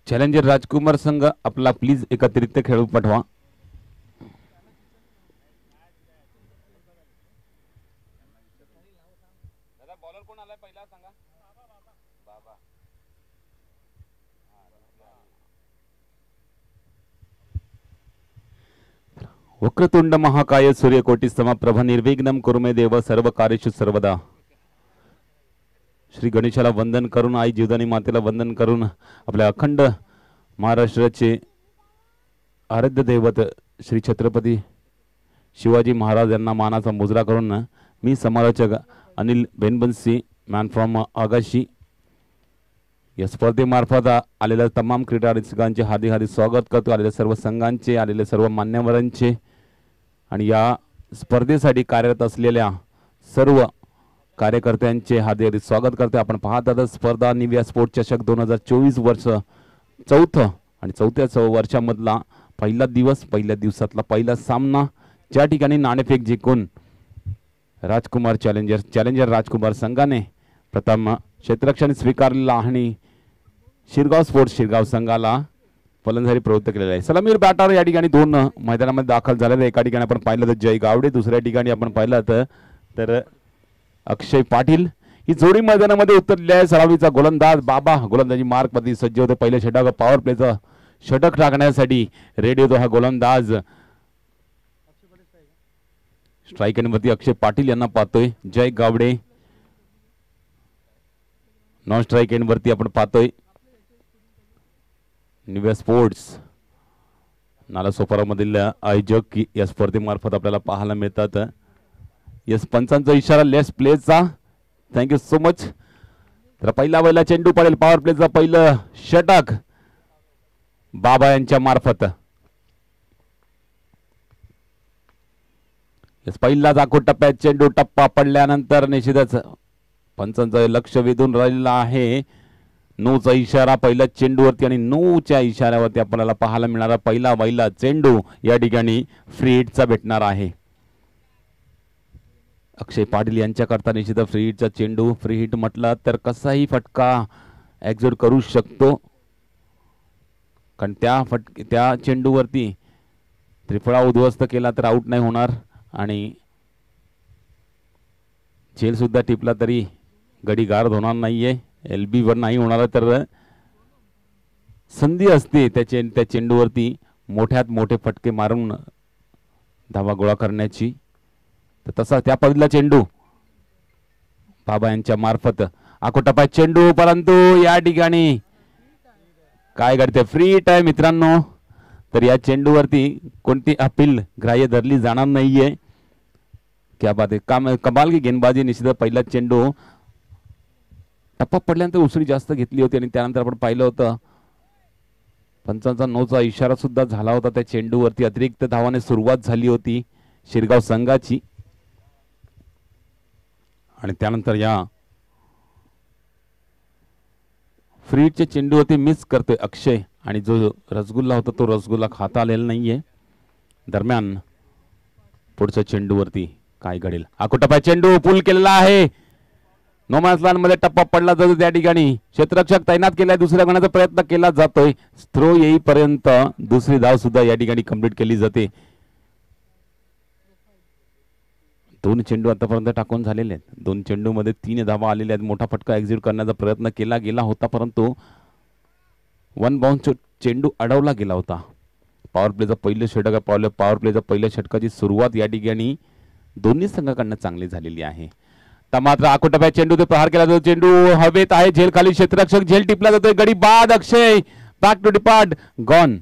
Challenger राजकुमार संघ आपला please एकत्रित खेळू पाठवा. वक्रतुंड महाकाय सूर्यकोटी समप्रभ निर्विघ्नं कुरु मे देव सर्व कार्येषु सर्वदा. श्री गणेशाला वंदन करून आई जीवदानी मातेला वंदन करून आपल्या अखंड महाराष्ट्राचे आराध्य दैवत श्री छत्रपती शिवाजी महाराज यांना मानाचा मुजरा करून मी समालोचक अनिल बेनबन्सी मॅन फ्रॉम आगाशी या स्पर्धेमार्फत आलेल्या तमाम क्रीडा रसिकांचे हार्दिक हार्दिक स्वागत करतो. आलेल्या सर्व संघांचे, आलेल्या सर्व मान्यवरांचे आणि या स्पर्धेसाठी कार्यरत असलेल्या सर्व कार्यकर्त्यांचे हार्दिक हार्दिक स्वागत करते. आपण पाहत आहात स्पर्धा निव्या स्पोर्ट चषक 2024 वर्ष चौथं आणि चौथ्या वर्षामधला पहिला दिवस, पहिल्या दिवसातला पहिला सामना ज्या ठिकाणी नाणेफेक जिंकून राजकुमार चॅलेंजर राजकुमार संघाने प्रथम क्षेत्ररक्षण स्वीकारलेला आणि शिरगाव स्पोर्ट्स शिरगाव संघाला फलंदाजी प्रवृत्त केलेला आहे. सलामीर बॅटर या ठिकाणी दोन मैदानामध्ये दाखल झालेले. एका ठिकाणी आपण पाहिलं तर जय गावडे, दुसऱ्या ठिकाणी आपण पाहिलं तर अक्षय पाटील ही जोडी मैदानामध्ये उतरली आहे. सलामीचा गोलंदाज बाबा गोलंदाजी मार्क मध्ये सज्ज होते. पहिले षटक पॉवर प्लेचं षटक टाकण्यासाठी रेडी होतो हा गोलंदाज. स्ट्राईक एंडवरती अक्षय पाटील यांना पाहतोय जय गावडे. नॉन स्ट्राईक एंडवरती आपण पाहतोय निव्या स्पोर्ट्स नालासोपारामधील आयोजक या स्पर्धेमार्फत आपल्याला पाहायला मिळतात. यस पंचांचा इशारा लेस प्लेचा. Thank you so much. तर पहिला चेंडू पडेल पॉवर प्लेचा पहिलं षटक बाबा यांच्या मार्फत. यस पहिलाच आखो टप्प्यात चेंडू टप्पा पडल्यानंतर निश्चितच पंचांचं लक्ष वेधून राहिलेला आहे. 9चा इशारा पहिल्या चेंडूवरती आणि 9च्या इशाऱ्यावरती आपल्याला पाहायला मिळणारा पहिला चेंडू या ठिकाणी फ्री हिटचा भेटणार आहे. अक्षय पाटील यांच्याकरता निश्चित फ्री हिटचा चेंडू. फ्री हिट म्हटलं तर कसाही फटका एक्झिट करू शकतो, कारण त्या चेंडूवरती त्रिफळा उद्ध्वस्त केला तर आउट नाही होणार आणि झेल सुद्धा टिपला तरी गडी गारद होणार नाहीये. LB वर नाही होणार तर संधी असते त्या चेंडूवरती मोठ्यात मोठे फटके मारून धावा गोळा करण्याची. तर तसा त्या पहिला चेंडू बाबा यांच्या मार्फत आकोटपा चेंडू, परंतु या ठिकाणी काय घडते फ्री हिट आहे मित्रांनो. तर या चेंडूवरती कोणती अपील ग्राह्य धरली जाणार नाहीये. क्या बात आहे, कमाल की गेंदबाजी. निश्चित पहिला चेंडू टप्पा पडल्यानंतर उसळी जास्त घेतली होती आणि त्यानंतर आपण पाहिलं होतं पंचांचा 9चा इशारा सुद्धा झाला होता. त्या चेंडूवरती अतिरिक्त धावाने सुरुवात झाली होती शिरगाव संघाची आणि त्यानंतर या फ्री हिटच्या चेंडूवरती मिस करतोय अक्षय आणि जो रसगुल्ला होता तो रसगुल्ला खाता आलेला नाहीये. दरम्यान पुढच्या चेंडूवरती काय घडेल. आकोटपा चेंडू पूल केलेला आहे. नो मॅन्स लँड मध्ये टप्पा पडला जातो. त्या ठिकाणी क्षेत्ररक्षक तैनात केलाय. दुसऱ्या गुणाचा प्रयत्न केला जातोय. थ्रो येईपर्यंत दुसरी धाव सुद्धा या ठिकाणी कंप्लीट केली जाते. 2 चेंडू आतापर्यंत टाकून झालेले आहेत. 2 चेंडूमध्ये 3 धावा आलेल्या आहेत. मोठा फटका एक्झिट करण्याचा प्रयत्न केला गेला होता, परंतु 1 बाउन्स चेंडू अडवला गेला होता. पॉवर प्लेचा पहिलं षटक पॉवर प्लेचा पहिल्या षटकाची सुरुवात या ठिकाणी दोन्ही संघाकडनं चांगली झालेली आहे. तर मात्र आकोटप्या चेंडू ते प्रहार केला जातो. चेंडू हवेत आहे. झेल खाली क्षेत्ररक्षक झेल टिपला जातोय. गडी बाद. अक्षय बॅक टू डिपार्ट गॉन.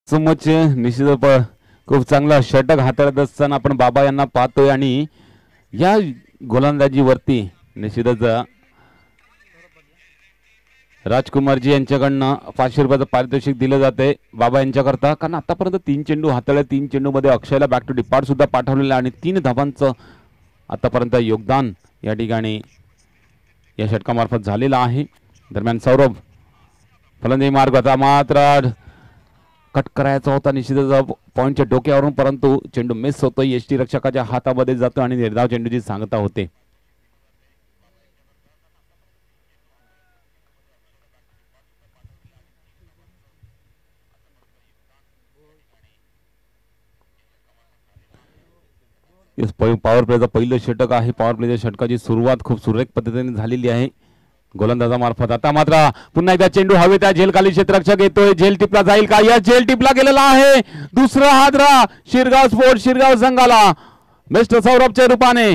समोरच निश्चितच खूप चांगला षटक हाताळत असताना आपण बाबा यांना पाहतोय आणि या गोलंदाजीवरती निश्चितच राजकुमारजी यांच्याकडनं 500 रुपयाचं पारितोषिक दिलं जाते बाबा यांच्याकरता, कारण आतापर्यंत 3 चेंडू हाताळले, 3 चेंडूमध्ये अक्षयला बॅक टू डिपार्ट सुद्धा पाठवलेलं आणि 3 धावांचं आतापर्यंत योगदान या ठिकाणी या षटकामार्फत झालेलं आहे. दरम्यान सौरभ फलंदाजी मार्ग होता, मात्र कट करायचा होता निश्चितच पॉईंटच्या डोक्यावरून, परंतु चेंडू मिस होतो, यष्टी रक्षकाच्या हातामध्ये जातो आणि निर्धाव चेंडूची सांगता होते. पॉवर प्लेचं पहिलं षटक आहे. पॉवर प्लेच्या षटकाची सुरुवात खूप सुरेख पद्धतीने झालेली आहे गोलंदाजामार्फत. आता मात्र पुन्हा एकदा चेंडू हवे त्या झेल खाली क्षेत्ररक्षक येतोय, झेल टिपला जाईल का? या झेल टिपला गेलेला आहे. दुसरा हादरा शिरगाव स्पोर्ट शिरगाव संघाला मिस्टर सौरभच्या रूपाने.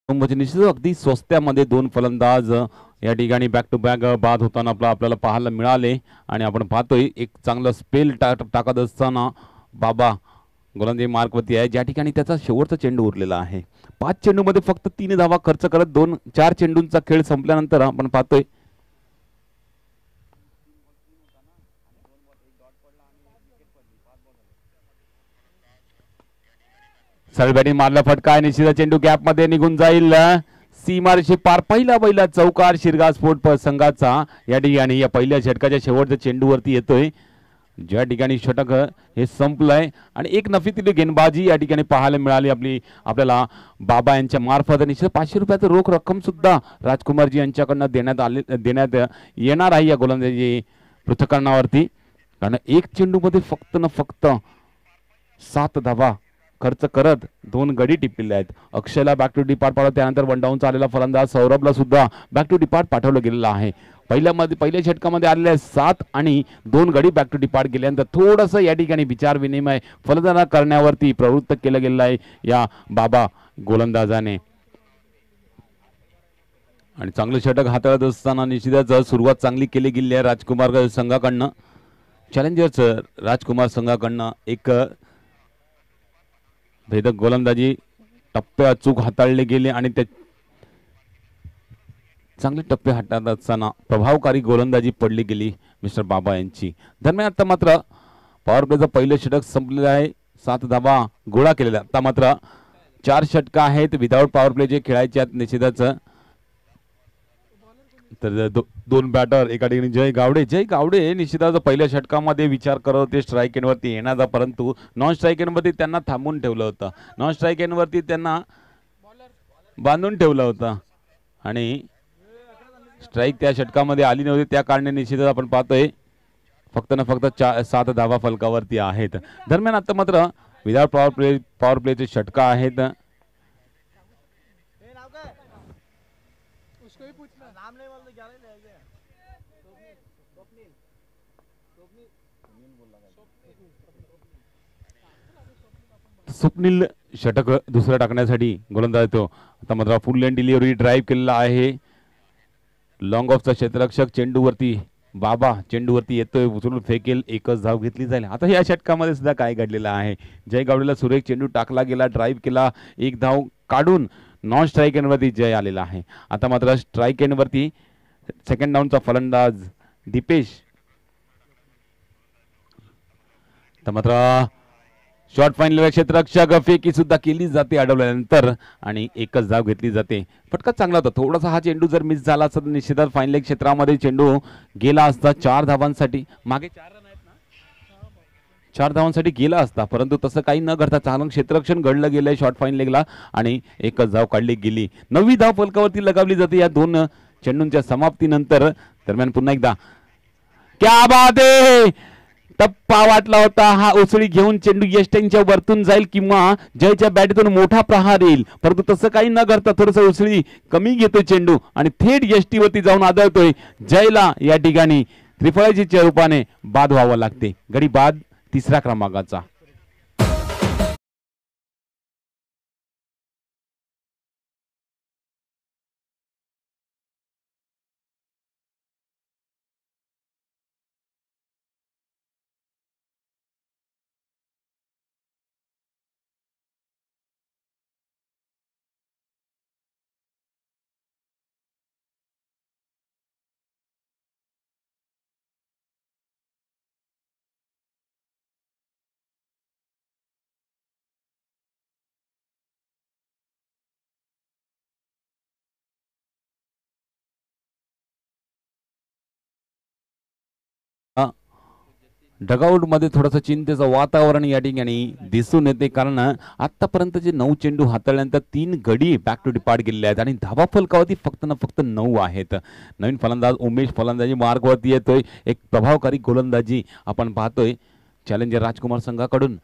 निश्चित अगदी स्वस्त्यामध्ये 2 फलंदाज या ठिकाणी बॅक टू बॅक बाद होताना आपल्याला पाहायला मिळाले आणि आपण पाहतोय एक चांगला स्पेल टाकत असताना बाबा गोलंदाजी मार्कवरती आहे, ज्या ठिकाणी त्याचा शेवटचा चेंडू उरलेला आहे. 5 चेंडूमध्ये फक्त 3 धावा खर्च करत 4 चेंडूंचा खेळ संपल्यानंतर आपण पाहतोय सरळ बॅटिंग मारला फटका आहे, निश्चित चेंडू गॅप मध्ये निघून जाईल. सीमारेषे पार पहिला चौकार शिरगाव स्पोर्ट संघाचा या ठिकाणी या पहिल्या षटकाच्या शेवटच्या चेंडूवरती येतोय, ज्या ठिकाणी षटक हे संपलंय आणि एक नफीतील गेंदबाजी या ठिकाणी पाहायला मिळाली आपल्याला बाबा यांच्या मार्फत. निश्चित 500 रुपयाचं रोख रक्कम सुद्धा राजकुमारजी यांच्याकडनं देण्यात येणार आहे या गोलंदाजी पृथक्करणावरती, कारण एक चेंडूमध्ये फक्त 7 धावा खर्च करत 2 गडी टिपलेले आहेत. अक्षयला बॅक टू डिपार्ट पाठवलं, त्यानंतर 1 डाऊन आलेला फलंदाज सौरभला सुद्धा बॅक टू डिपार्ट पाठवलं गेलेलं आहे. पहिल्या षटकामध्ये आलेल्या 7 आणि 2 गडी बॅक टू डिपार्ट गेल्यानंतर थोडंसं या ठिकाणी विचार विनिमय फलंदाजी करण्यावरती प्रवृत्त केलं गेलेलं आहे या बाबा गोलंदाजाने. आणि चांगलं षटक हाताळत असताना निश्चितच सुरुवात चांगली केली गेली आहे राजकुमार संघाकडनं. चॅलेंजर्स राजकुमार संघाकडनं एक भेदक गोलंदाजी टप्पे अचूक हाताळले गेले आणि ते चांगले टप्पे हाताळत असताना प्रभावकारी गोलंदाजी पडली गेली मिस्टर बाबा यांची. दरम्यान आता मात्र पॉवर प्लेचं पहिलं षटक संपलेलं आहे, 7 धावा गोळा केलेल्या. आता मात्र 4 षटक आहेत विदाऊट पॉवर प्ले जे खेळायचे आहेत निश्चितच. तर 2 बॅटर एका ठिकाणी जय गावडे निश्चितच पहिल्या षटकामध्ये विचार करत होते स्ट्राईक एंडवरती येण्याचा, परंतु नॉन स्ट्राईक एंडवरती त्यांना थांबून ठेवलं होतं, नॉन स्ट्राईक एंडवरती त्यांना बांधून ठेवलं होतं आणि स्ट्राईक त्या षटकामध्ये आली नव्हती, त्या कारणे निश्चितच आपण पाहतोय फक्त 7 धावा फलकावरती आहेत. दरम्यान आता मात्र विदाउट पॉवर प्लेचे षटक आहेत. स्वप्नील षटक दुसरा टाकण्यासाठी गोलंदाज येतो. आता मात्र फुल लेन डिलिव्हरी ड्राईव्ह केलेला आहे. लॉंग ऑफचा क्षेत्ररक्षक चेंडूवरती बाबा चेंडूवरती येतोय, उचलून फेकेल, एकच धाव घेतली जाईल. आता या षटकामध्ये सुद्धा काय घडलेलं आहे, जय गावडेला सुरेख चेंडू टाकला गेला, ड्राईव्ह केला, एक धाव काढून नॉन स्ट्राईक एंडवरती जय आलेला आहे. आता मात्र स्ट्राईक एंडवरती सेकंड डाऊनचा फलंदाज दीपेश. तर मात्र शॉर्ट फाईनल क्षेत्ररक्षक फेकी सुद्धा केली जाते अडवल्यानंतर आणि एकच धाव घेतली जाते. फटका चांगला होता, थोडासा हा चेंडू जर मिस झाला असता तर निश्चितच फाईनल क्षेत्रामध्ये चेंडू गेला असता 4 धावांसाठी. मागे 4 रन आहेत ना, 4 धावांसाठी गेला असता, परंतु तसं काही न घडता चांगलं क्षेत्ररक्षण घडलं गेलंय शॉर्ट फाईन लेगला आणि एकच धाव काढली गेली. 9वी धाव फलकावरती लगावली जाते या दोन चेंडूंच्या समाप्तीनंतर. दरम्यान पुन्हा एकदा क्या बात आहे, टप्पा वाटला होता. हा उसळी घेऊन चेंडू यष्टींच्या वरतून जाईल किंवा जयच्या बॅटीतून मोठा प्रहार येईल, परंतु तसं काही न करता थोडस उसळी कमी घेतोय चेंडू आणि थेट यष्टीवरती जाऊन आदळतोय. जयला या ठिकाणी त्रिफळाच्या रूपाने बाद व्हावं लागते. गडी बाद 3ऱ्या क्रमांकाचा. डगआउट मध्ये थोडंसं चिंतेचं वातावरण या ठिकाणी दिसून येते, कारण आतापर्यंत जे 9 चेंडू हाताळल्यानंतर 3 गडी बॅक टू डिपार्ट गेलेले आहेत आणि धावा फलकावरती फक्त ना फक्त 9 आहेत. नवीन फलंदाज उमेश फलंदाजी मार्गवरती येतोय. एक प्रभावकारी गोलंदाजी आपण पाहतोय चॅलेंजर राजकुमार संघाकडून.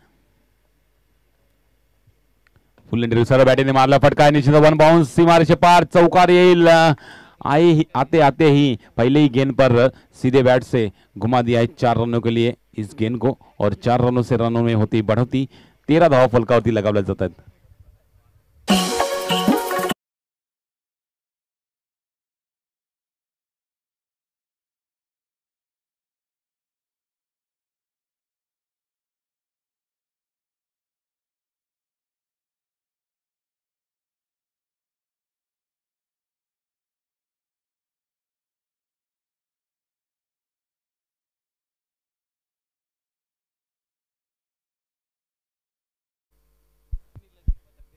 फुल सर्व बॅटीने मारला फटका, निश्चित वन बाउंस सीमारेषे पार चौकार येईल. आते आते ही पहले ही गेंद पर सीधे बैट से घुमा दिया है 4 रनों के लिए इस गेंद को, और 4 रनों से रनों में होती बढ़ोती. 13 धावा फलकावरती लगावल्या जातात.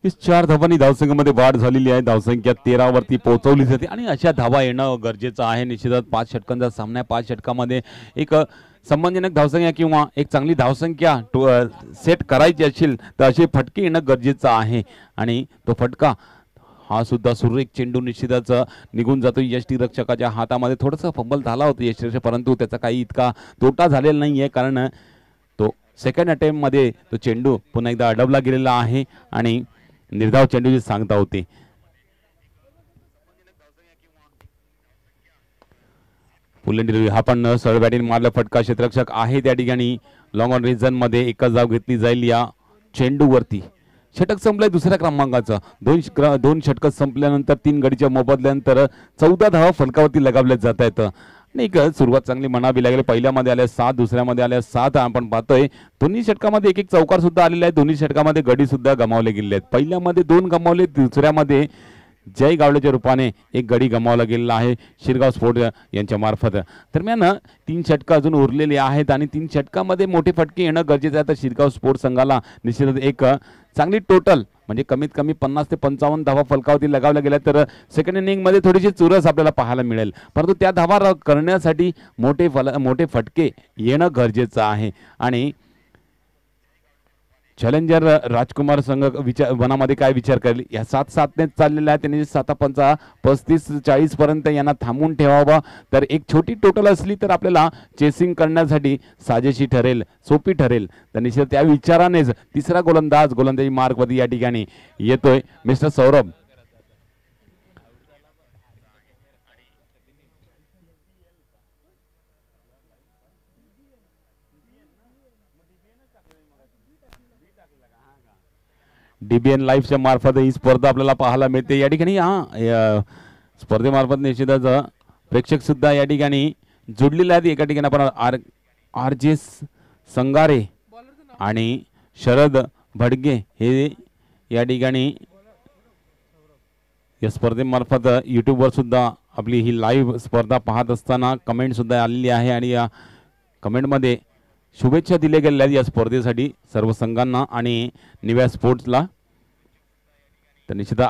इस 4 धावांनी धावसंख्येमध्ये वाढ झालेली आहे. धावसंख्या 13 वरती पोहोचवली जाते आणि अशा धावा येणं गरजेचं आहे. निश्चितच 5 षटकांचा सामना आहे. 5 षटकामध्ये एक सन्मानजनक धावसंख्या किंवा एक चांगली धावसंख्या सेट करायची असेल तर असे फटके येणं गरजेचं आहे. आणि तो फटका हा सुद्धा सुरेख चेंडू निश्चितच निघून जातो यष्टीरक्षकाच्या हातामध्ये. थोडंसं फंबल झाला होता यष्टीरक्षक, परंतु त्याचा काही इतका तोटा झालेला नाही आहे, कारण तो सेकंड अटेम्प्टमध्ये तो चेंडू पुन्हा एकदा अडवला गेलेला आहे आणि निर्धाव चेंडूची सांगता होती. पुलेंडी हा पण सरळ बॅटिंग मारला फटका. क्षेत्ररक्षक आहे त्या ठिकाणी. लॉंग ऑन रिजन मध्ये एकच धाव घेतली जाईल या चेंडूवरती. षटक संपलंय 2ऱ्या क्रमांकाचं. 2 षटक संपल्यानंतर 3 गडीच्या मोबदल्यानंतर 14 धावा फलकावरती लगावल्या जात आहेत. नाही का, सुरुवात चांगली म्हणावी लागेल. पहिल्यामध्ये आल्या 7, दुसऱ्यामध्ये आल्या 7. आपण पाहतोय दोन्ही षटकामध्ये एक चौकार सुद्धा आलेला आहे. दोन्ही षटकामध्ये गडी सुद्धा गमावले गेले आहेत. पहिल्यामध्ये 2 गमावले, दुसऱ्यामध्ये जय गावड्याच्या रूपाने एक गडी गमावला गेलेला आहे शिरगाव स्पोर्ट यांच्या मार्फत. दरम्यान 3 षटकं अजून उरलेली आहेत आणि 3 षटकामध्ये मोठे फटके येणं गरजेचं आहे. तर शिरगाव स्पोर्ट संघाला निश्चितच एक चांगली टोटल म्हणजे कमीत कमी 50 ते 55 धावा फलकावरती लगावल्या गेल्या तर सेकंड इनिंग मध्ये थोडीशी चुरस आपल्याला पाहायला मिळेल. परंतु त्या धावा करण्यासाठी मोठे फटके येणं गरजेचं आहे. आणि चॅलेंजर राजकुमार संघ मनामध्ये काय विचार करेल, या 7-7 चाललेल्या आहे, त्यांनी 7-5-35-40 पर्यंत यांना थांबून ठेवावा. तर एक छोटी टोटल असली तर आपल्याला चेसिंग करण्यासाठी साजेशी ठरेल, सोपी ठरेल. तर निश्चित त्या विचारानेच 3रा गोलंदाजी मार्गवरती या ठिकाणी येतोय मिस्टर सौरभ. डीबीएन लाईव्हच्या मार्फत ही स्पर्धा आपल्याला पाहायला मिळते या ठिकाणी. स्पर्धेमार्फत निश्चितच प्रेक्षक सुद्धा या ठिकाणी जोडलेले आहेत. एका ठिकाणी आपण आर जे संगारे आणि शरद भडगे हे या ठिकाणी या स्पर्धेमार्फत यूट्यूबवर सुद्धा आपली ही लाईव्ह स्पर्धा पाहत असताना कमेंट सुद्धा आलेली आहे आणि या कमेंटमध्ये शुभेच्छा दिल्या गेल्या या स्पर्धेसाठी सर्व संघांना आणि निव्या स्पोर्ट्सला. तर निश्चित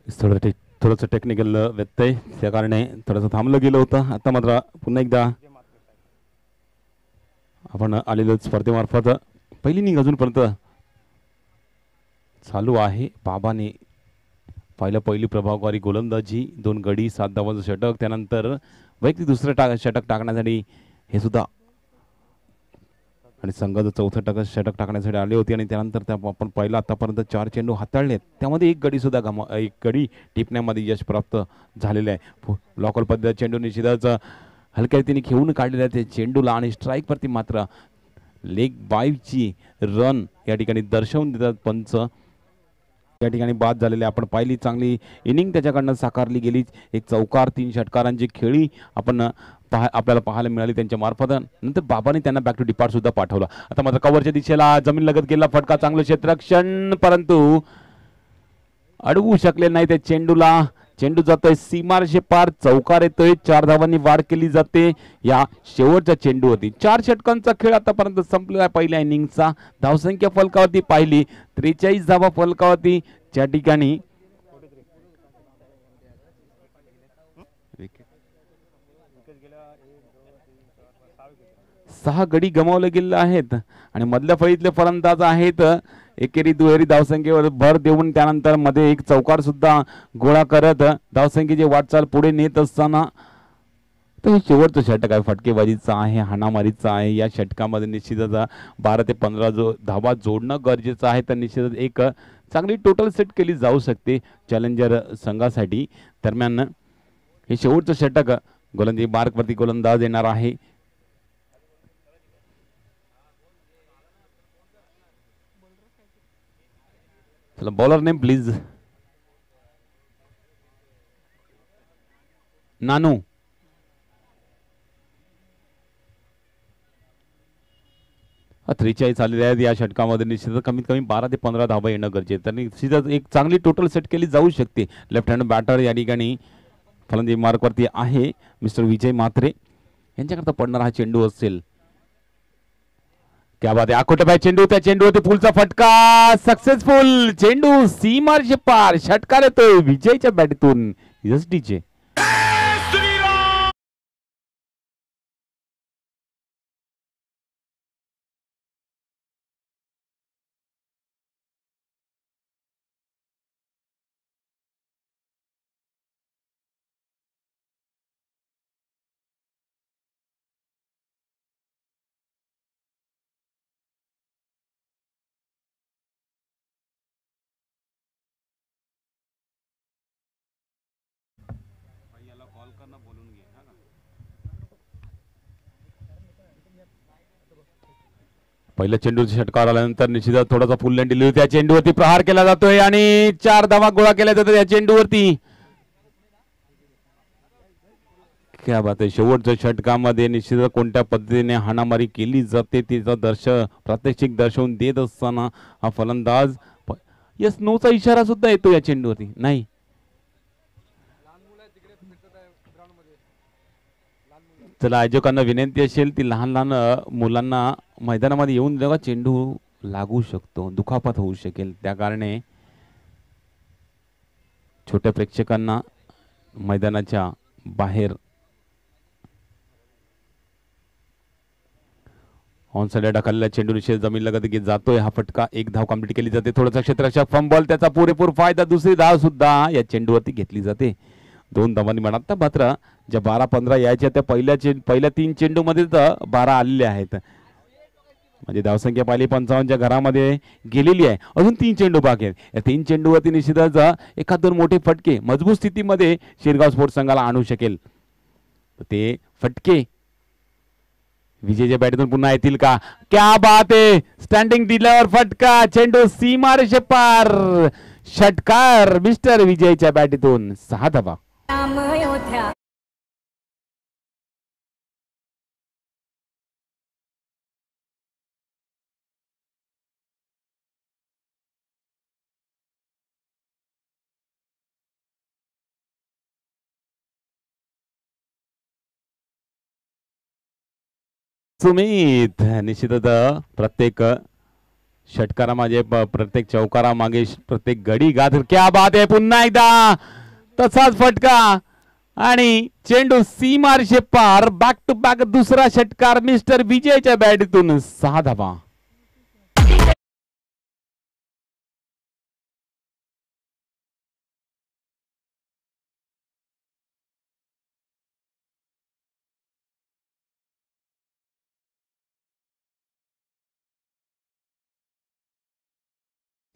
थोडंसं टेक्निकल व्यत्यय त्या कारणे थोडंसं थांबलं गेलं होतं. आता मात्र पुन्हा एकदा आपण आलेलो स्पर्धेमार्फत पहिली इनिंग अजूनपर्यंत चालू आहे. बाबाने पहिली प्रभावकारी गोलंदाजी, 2 गडी, 7 धावांचं षटक, त्यानंतर वैयक्तिक दुसरं षटक टाकण्यासाठी हे सुद्धा आणि संघाचं चौथं षटक टाकण्यासाठी आले होते आणि त्यानंतर आपण पहिला आतापर्यंत 4 चेंडू हाताळलेत, त्यामध्ये एक गडी सुद्धा एक गडी टिपण्यामध्ये यश प्राप्त झालेलं आहे. ब्लॉकल पद्धत चेंडू निश्चितच हलक्या रीतीने खेळून काढलेले आहे ते चेंडूला आणि स्ट्राईकवरती मात्र लेग बायची रन या ठिकाणी दर्शवून देतात पंच. या ठिकाणी बाद झालेले आपण पाहिली चांगली इनिंग त्याच्याकडनं साकारली गेली. एक चौकार 3 षटकारांची खेळी आपण आपल्याला पाहायला मिळाली त्यांच्या मार्फत. नंतर बाबाने त्यांना बॅक टू डिपार्ट सुद्धा पाठवलं. आता मात्र कव्हरच्या दिशेला जमीन लगत गेला फटका, चांगलं क्षेत्ररक्षण, परंतु अडवू शकले नाही त्या चेंडूला. चेंडू जातोय सीमारेषे पार, चौकार येतोय, 4 धावांनी वाढ केली जाते या शेवटच्या चेंडू होती. 4 षटकांचा खेळ आतापर्यंत संपलेला पहिल्या इनिंगचा. धावसंख्या फलकावरती पाहिली 43 धावा फलकावरती. ज्या ठिकाणी 6 गडी गमावले गेले आहेत आणि मधल्या फळीतले फलंदाज आहेत. एकेरी दुहेरी धावसंख्येवर भर देऊन त्यानंतर मध्ये एक चौकार सुद्धा गोळा करत धावसंख्येची वाटचाल पुढे नेत असताना तर शेवटचं षटक आहे फटकेबाजीचं आहे, हाणामारीचं आहे. या षटकामध्ये निश्चितच 12 ते 15 धावा जोडणं गरजेचं आहे. तर निश्चितच एक चांगली टोटल सेट केली जाऊ शकते चॅलेंजर संघासाठी. दरम्यान हे शेवटचं षटक गोलंदाजी मार्कवरती गोलंदाज येणार आहे. चला बॉलर नेम प्लीज. नानू. हा 43 आलेले आहेत या षटकामध्ये. निश्चितच कमीत कमी 12 ते 15 धावा येणं गरजेचं. तर निश्चितच एक चांगली टोटल सेट केली जाऊ शकते. लेफ्ट हँड बॅटर या ठिकाणी फलंदाजी मार्कवरती आहे मिस्टर विजय म्हात्रे. यांच्याकरता पडणारा हा चेंडू असेल. क्या बात आहे, आखोटा चेंडू, त्या चेंडूवरती पुलचा फटका, सक्सेसफुल चेंडू सीमारेषे पार, षटकार येतोय विजयच्या बॅटतून एसडीचे. पहिल्या चेंडूचा षटकार आल्यानंतर निश्चितच थोडासा फुल लेंथ दिली, त्या चेंडूवरती प्रहार केला जातोय आणि 4 धावा गोळा केल्या जातात या चेंडूवरती. क्या बात आहे, शेवटच्या षटकामध्ये निश्चितच कोणत्या पद्धतीने हाणामारी केली जाते तिचं प्रात्यक्षिक दर्शवून देत असताना हा फलंदाज यस नोचा इशारा सुद्धा येतो या चेंडूवरती. नाही चला आयोजकांना विनंती असेल ती लहान लहान मुलांना मैदानामध्ये येऊन जेव्हा चेंडू लागू शकतो, दुखापत होऊ शकेल, त्या कारणे छोट्या प्रेक्षकांना मैदानाच्या बाहेर ऑन साइड ढकललेला चेंडू निश्चित जमीन लगत जातोय. हा फटका, एक धाव कंप्लीट केली जाते. थोडासा क्षेत्ररक्षक फंबल, त्याचा पुरेपूर फायदा, दुसरी धाव सुद्धा या चेंडूवरती घेतली जाते. 2 धावांनी म्हणत मात्र ज्या 12-15 यायच्या त्या पहिल्या 3 चेंडूमध्ये 12 आलेले आहेत. म्हणजे धावसंख्या पाहिली 55च्या घरामध्ये गेलेली आहे. अजून 3 चेंडू बाकी आहेत. या 3 चेंडूवरती निश्चितच एखाद 2 मोठे फटके मजबूत स्थितीमध्ये शिरगाव स्पोर्ट्स संघाला आणू शकेल. ते फटके विजयच्या बॅटमधून पुन्हा येतील का? क्या बात आहे, स्टँडिंग दिल्यावर फटका, चेंडू सीमारेषे पार, षटकार मिस्टर विजयच्या बॅटमधून. 6 धावा. सुमित निश्चितच प्रत्येक षटकारा मागे प्रत्येक चौकारा मागे प्रत्येक गडी गाथ. क्या बात आहे. पुन्हा एकदा तसाच फटका आणि चेंडू सीमारेषे पार. बॅक टू बॅक दुसरा षटकार मिस्टर विजयच्या बॅटतून 6 धावा.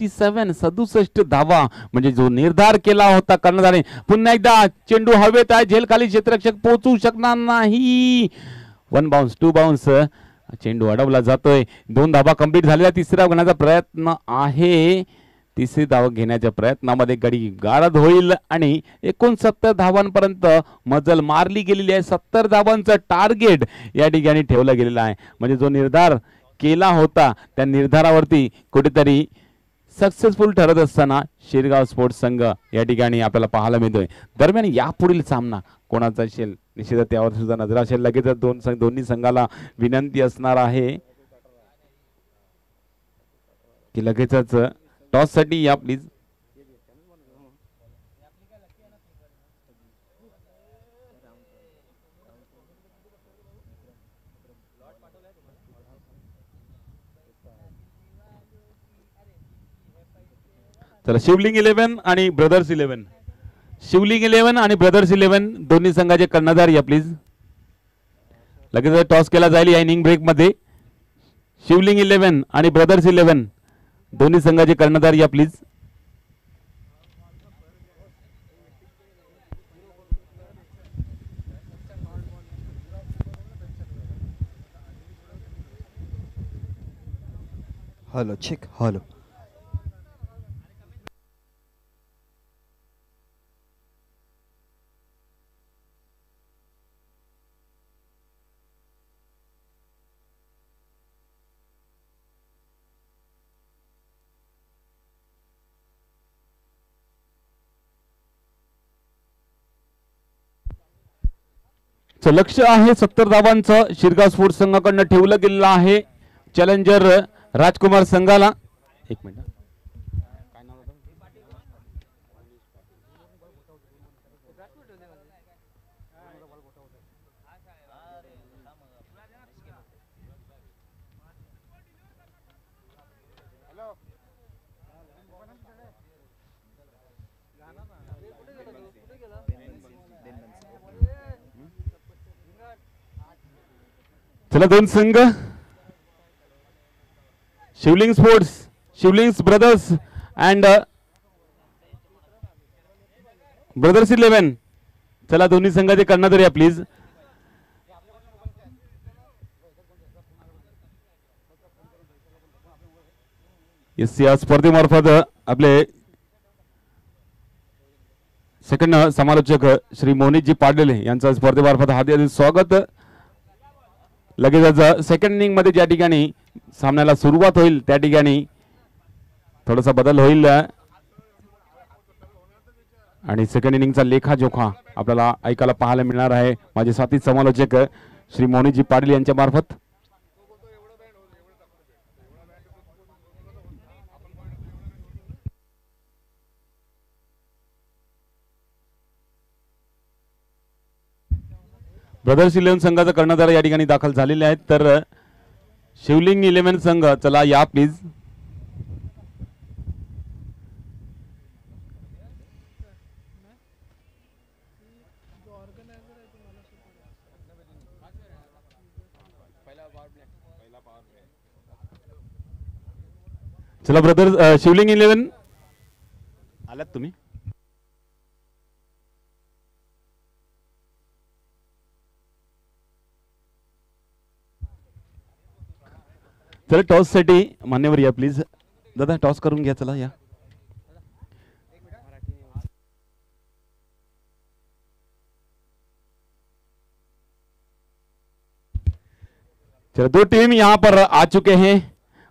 सेवन 67 धावा म्हणजे जो निर्धार केला होता कर्णधाराने. पुन्हा एकदा चेंडू हवेत आहे. झेल खाली क्षेत्ररक्षक पोहोचू शकणार नाही. 1 बाउन्स 2 बाउन्स. चेंडू अडवला जातोय. 2 धावा कंप्लीट झालेल्या. तिसरा घेण्याचा प्रयत्न आहे. तिसरी धाव घेण्याच्या प्रयत्नामध्ये गडी गारद होईल आणि 69 धावांपर्यंत मजल मारली गेलेली आहे. 70 धावांचं टार्गेट या ठिकाणी ठेवलं गेलेलं आहे. म्हणजे जो निर्धार केला होता त्या निर्धारावरती कुठेतरी सक्सेसफुल ठरत असताना शिरगाव स्पोर्ट्स संघ या ठिकाणी आपल्याला पाहायला मिळतोय. दरम्यान यापुढील सामना कोणाचा असेल निश्चितच त्यावर सुद्धा नजर असेल. लगेच दोन्ही संघाला विनंती असणार आहे की लगेचच टॉस साठी या प्लीज. चला शिवलिंग 11 आणि ब्रदर्स 11. शिवलिंग 11 आणि ब्रदर्स 11 दोन्ही संघाचे कर्णधार या प्लीज. लगेच टॉस केला जाईल या इनिंग ब्रेक मध्ये. शिवलिंग 11 आणि ब्रदर्स 11 दोन्ही संघाचे कर्णधार या प्लीज. Hello check. हॅलो लक्ष आहे 70 धावांचं शिरगाव स्पोर्ट्स संघाकडून ठेवलं गेलेलं आहे चॅलेंजर राजकुमार संघाला. एक मिनिट. चला दोन संघ शिवलिंग sports Shivlings brothers and brothers 11. चला दोन्ही संघाचे कर्णधार या प्लीज. या स्पर्धेमार्फत आपले सेकंड समालोचक श्री मोनितजी पाटील यांचा स्पर्धेमार्फत हार्दिक स्वागत. लगेचच सेकंड इनिंग मध्ये ज्या ठिकाणी सामन्याला सुरुवात होईल त्या ठिकाणी थोडासा बदल होईल आणि सेकंड इनिंगचा लेखाजोखा आपल्याला ऐकायला पाहायला मिळणार आहे माझे साथी समालोचक श्री मोनितजी पाटील यांच्या मार्फत. ब्रदर्स 11 संघाचा कर्णधार या ठिकाणी दाखल झालेले आहेत. तर शिवलिंग 11 संघ चला या प्लीज. चला ब्रदर्स शिवलिंग 11 आलात तुम्ही. चला टॉस साठी मान्यवर या प्लीज. दादा टॉस करून घ्या. चला या. चलो दो टीम यहाँ पर आ चुके हैं.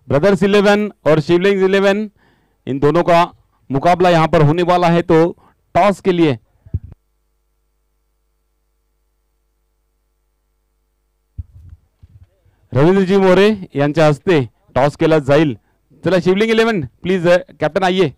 ब्रदर्स 11 और शिवलिंग 11 इन दोनों का मुकाबला यहाँ पर होने वाला है. तो टॉस के लिए रवींद्रजी मोरे यांच्या हस्ते टॉस केला जाईल. चला शिवलिंग 11 प्लीज कॅप्टन आइए.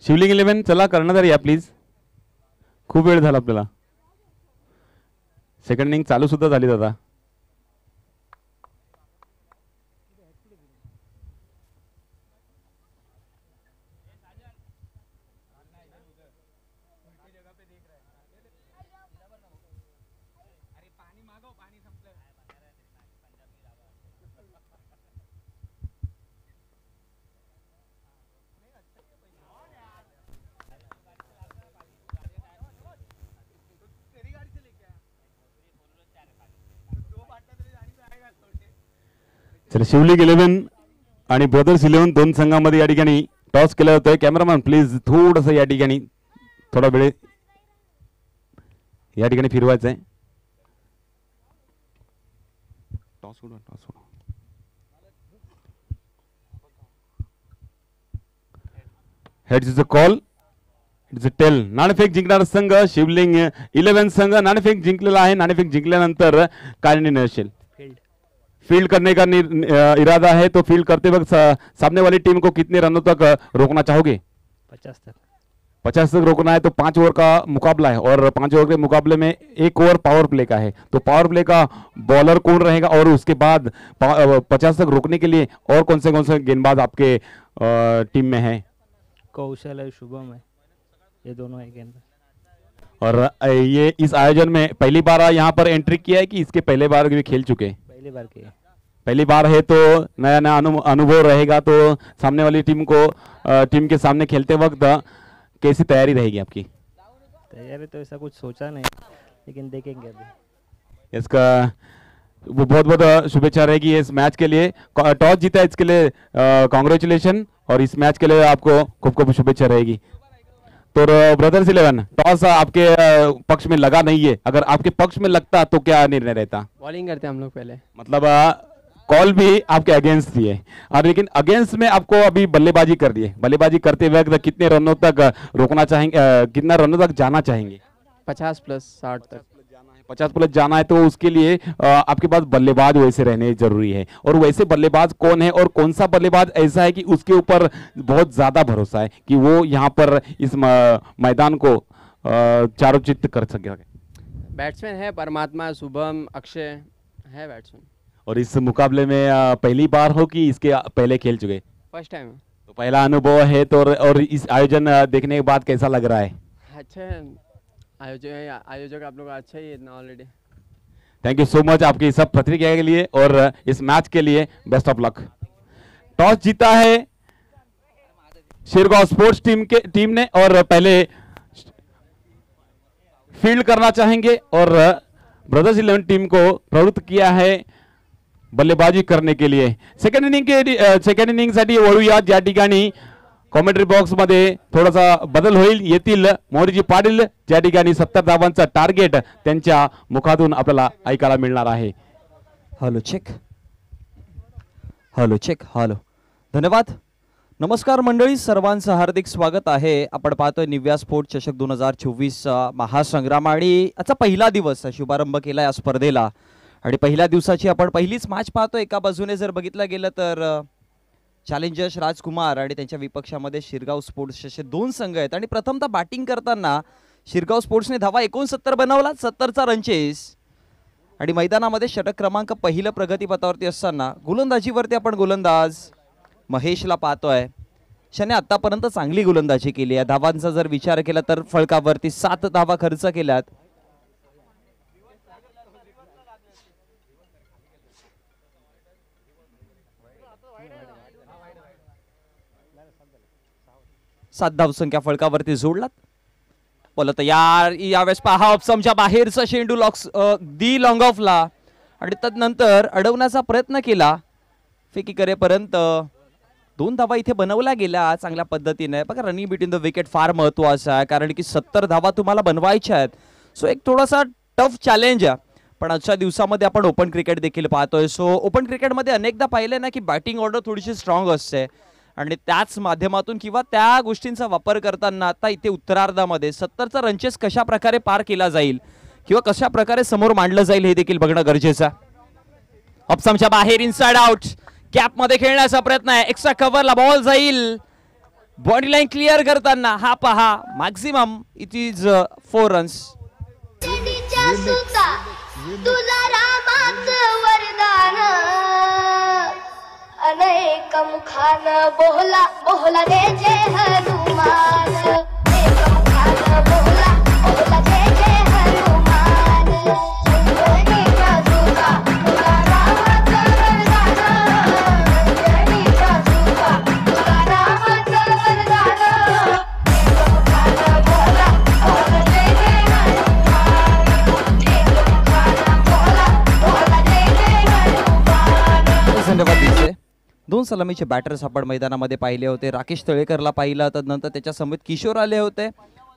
शिवलिंग 11 चला कर्णधार या प्लीज. खूप वेळ झाला आपल्याला. सेकंड इनिंग चालू सुद्धा झाली दादा. चला शिवलिंग 11 आणि ब्रदर्स 11 दोन संघामध्ये या ठिकाणी टॉस केला जातोय. कॅमेरामॅन प्लीज थोडंसं या ठिकाणी थोडा वेळ या ठिकाणी फिरवायचं आहे. टॉस सोडा, टॉस सोडा. Heads is a call, it's a tail. नाणेफेक जिंकणारा संघ शिवलिंग 11 संघ नाणेफेक जिंकलेला आहे. नाणेफेक जिंकल्यानंतर काय निर्णय असेल? फील्ड करने का इरादा है तो फील्ड करते वक्त सामने वाली टीम को कितने रनों तक रोकना चाहोगे? 50 तक. 50 तक रोकना है. तो 5 ओवर का मुकाबला है और 5 ओवर के मुकाबले में 1 ओवर पावर प्ले का है. तो पावर प्ले का बॉलर कौन रहेगा और उसके बाद 50 तक रोकने के लिए और कौन से गेंदबाज आपके टीम में है? कौशल है, शुभम है, ये दोनों है गेंदबाज. और ये इस आयोजन में पहली बार यहाँ पर एंट्री किया है कि इसके पहले बार भी खेल चुके हैं? पहली बार किया. पहली बार है तो नया नया अनुभव रहेगा. तो सामने वाली टीम को टीम के सामने खेलते वक्त कैसी तैयारी रहेगी आपकी? तैयारी तो ऐसा कुछ सोचा नहीं, लेकिन देखेंगे अभी. इसका वो बहुत बहुत शुभेच्छा रहेगी इस मैच के लिए. टॉस जीता है इसके लिए कांग्रेचुलेशन और इस मैच के लिए आपको खूब खूब शुभेच्छा रहेगी. तो ब्रदर्स 11 टॉस आपके पक्ष में लगा नहीं है. अगर आपके पक्ष में लगता तो क्या निर्णय रहता? बॉलिंग करते हम लोग पहले. मतलब कॉल भी आपके अगेंस्ट थी है और लेकिन अगेंस्ट में आपको अभी बल्लेबाजी कर दी है. बल्लेबाजी करते वक्त कितने रनों तक रोकना चाहेंगे, कितना रनों तक जाना चाहेंगे? 50 प्लस 60 तक. 50 प्लस जाना है. तो उसके लिए आपके पास बल्लेबाज वैसे रहने जरूरी है. और वैसे बल्लेबाज कौन है और कौन सा बल्लेबाज ऐसा है कि उसके ऊपर बहुत ज्यादा भरोसा है कि वो यहाँ पर इस मैदान को चारों चित्त कर सके? बैट्समैन है परमात्मा, शुभम, अक्षय है बैट्समैन. और इस मुकाबले में पहली बार हो कि इसके पहले खेल चुके? First time. तो पहला अनुभव है. तो और इस आयोजन देखने के बाद कैसा लग रहा है? अच्छा है. आयोजक आप लोग अच्छा ही है already. Thank you so much आपकी सब प्रतिक्रिया के लिए और इस मैच के लिए बेस्ट ऑफ लक. टॉस जीता है शिरगांव स्पोर्ट्स टीम ने और पहले फील्ड करना चाहेंगे और ब्रदर्स 11 टीम को प्रवृत्त किया है बल्लेबाजी करने के लिए. सेकंड इनिंग साठी वळूया. ज्या ठिकाणी कॉमेंट्री बॉक्स मध्ये थोडासा बदल होईल. येतील मोहरीजी पाटील ज्या ठिकाणी 70 धावांचा टार्गेट त्यांच्या मुखातून आपल्याला ऐकायला मिळणार आहे. Hello check, hello check, hello. धन्यवाद. नमस्कार मंडळी, सर्वांचं हार्दिक स्वागत आहे. आपण पाहतोय निव्या स्पोर्ट चषक 2024 महासंग्राम आणि आजचा पहिला दिवस शुभारंभ केला या स्पर्धेला आणि पहिल्या दिवसाची आपण पहिलीच मॅच पाहतोय. एका बाजूने जर बघितलं गेलं तर चॅलेंजर्स राजकुमार आणि त्यांच्या विपक्षामध्ये शिरगाव स्पोर्ट्स असे दोन संघ आहेत आणि प्रथमतः बॅटिंग करताना शिरगाव स्पोर्ट्सने धावा 69 बनवला, 70चा रन चेस आणि मैदानामध्ये षटक क्रमांक पहिलं प्रगतीपथावरती असताना गोलंदाजीवरती आपण गोलंदाज महेशला पाहतोय. शने आतापर्यंत चांगली गोलंदाजी केली आहे. धावांचा जर विचार केला तर फळकावरती 7 धावा खर्च केल्यात. सात धावसंख्या फळकावरती जोडलात. बोलत यार यावेळेस पहा ऑप्शनच्या बाहेरचा शेंडू दी लॉंग ऑफला आणि त्यानंतर अडवण्याचा प्रयत्न केला. फेकी करेपर्यंत 2 धावा इथे बनवल्या गेल्या चांगल्या पद्धतीने. बघा रनिंग बिटवीन द विकेट फार महत्त्वाचा आहे कारण की 70 धावा तुम्हाला बनवायच्या आहेत. सो एक थोडासा टफ चॅलेंज आहे. पण आजच्या दिवसामध्ये आपण ओपन क्रिकेट देखील पाहतोय. सो ओपन क्रिकेटमध्ये अनेकदा पाहिले ना की बॅटिंग ऑर्डर थोडीशी स्ट्रॉंग असते आणि त्याच माध्यमातून किंवा त्या गोष्टींचा वापर करताना आता इथे उत्तरार्धामध्ये 70चा रनचेस कशा प्रकारे पार केला जाईल किंवा कशा प्रकारे समोर मांडलं जाईल हे देखील बघणं गरजेचं आहे. ऑप्शनच्या बाहेर इनसाइड आउट कॅप मध्ये खेळण्याचा प्रयत्न आहे. एक्स्ट्रा कव्हरला बॉल जाईल. बॉडी लाईन क्लिअर करताना हा पहा मॅक्झिमम इट इज 4 रन्स. तुझा रामाचं वरदान अनेक मुखान बोहला बोहला जय जय हनुमान. एक मुखान बोहला बोहला जय जय हनुमान. अंजनीचा तुझा तुझा रामाचं वरदान. अंजनीचा तुझा तुझा रामाचं वरदान. एक मुखान बोहला बोहला जय जय हनुमान. एक मुखान बोहला बोहला जय जय हनुमान. धन्यवाद दिसे. 2 सलामीचे बॅटर्स आपण मैदानामध्ये पाहिले होते. राकेश तळेकरला पाहिलं तर नंतर त्याच्या समोर किशोर आले होते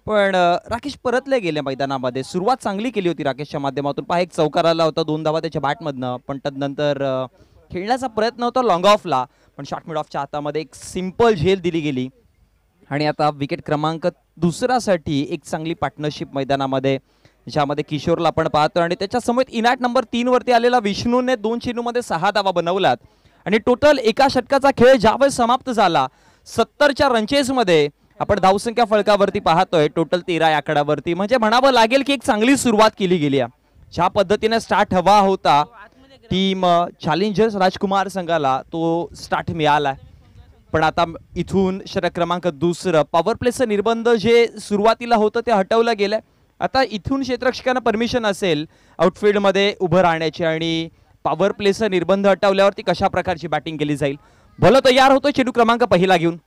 पण राकेश परतले गेले मैदानामध्ये. सुरुवात चांगली केली होती राकेशच्या माध्यमातून. पहा एक चौकार आला होता 2 धावा त्याच्या बॅटमधनं पण तदनंतर खेळण्याचा प्रयत्न होता लॉंग ऑफला पण शॉर्ट मिड ऑफच्या हातामध्ये एक सिंपल झेल दिली गेली आणि आता विकेट क्रमांक 2साठी एक चांगली पार्टनरशिप मैदानामध्ये ज्यामध्ये किशोरला आपण पाहतो आणि त्याच्यासमोर इनाट नंबर 3 वरती आलेला विष्णूने 2 चेंडूमध्ये 6 धावा बनवल्यात आणि टोटल एका षटकाचा खेळ ज्यावेळेस समाप्त झाला 70च्या रनचेसमध्ये आपण धावसंख्या फळकावरती पाहतोय टोटल 13 या आकड्यावरती. म्हणजे म्हणावं लागेल की एक चांगली सुरुवात केली गेली आहे. ज्या पद्धतीने स्टार्ट हवा होता टीम चॅलेंजर्स राजकुमार संघाला तो स्टार्ट मिळाला पण आता इथून षटक क्रमांक 2 पॉवर प्लेचं निर्बंध जे सुरुवातीला होतं ते हटवलं गेलं. आता इथून क्षेत्ररक्षकांना परमिशन असेल आउटफील्डमध्ये उभं राहण्याची आणि पॉवर प्लेचा निर्बंध हटवल्यावरती कशा प्रकारची बॅटिंग केली जाईल. भलं तयार होतो चेंडू क्रमांक पहिला घेऊन.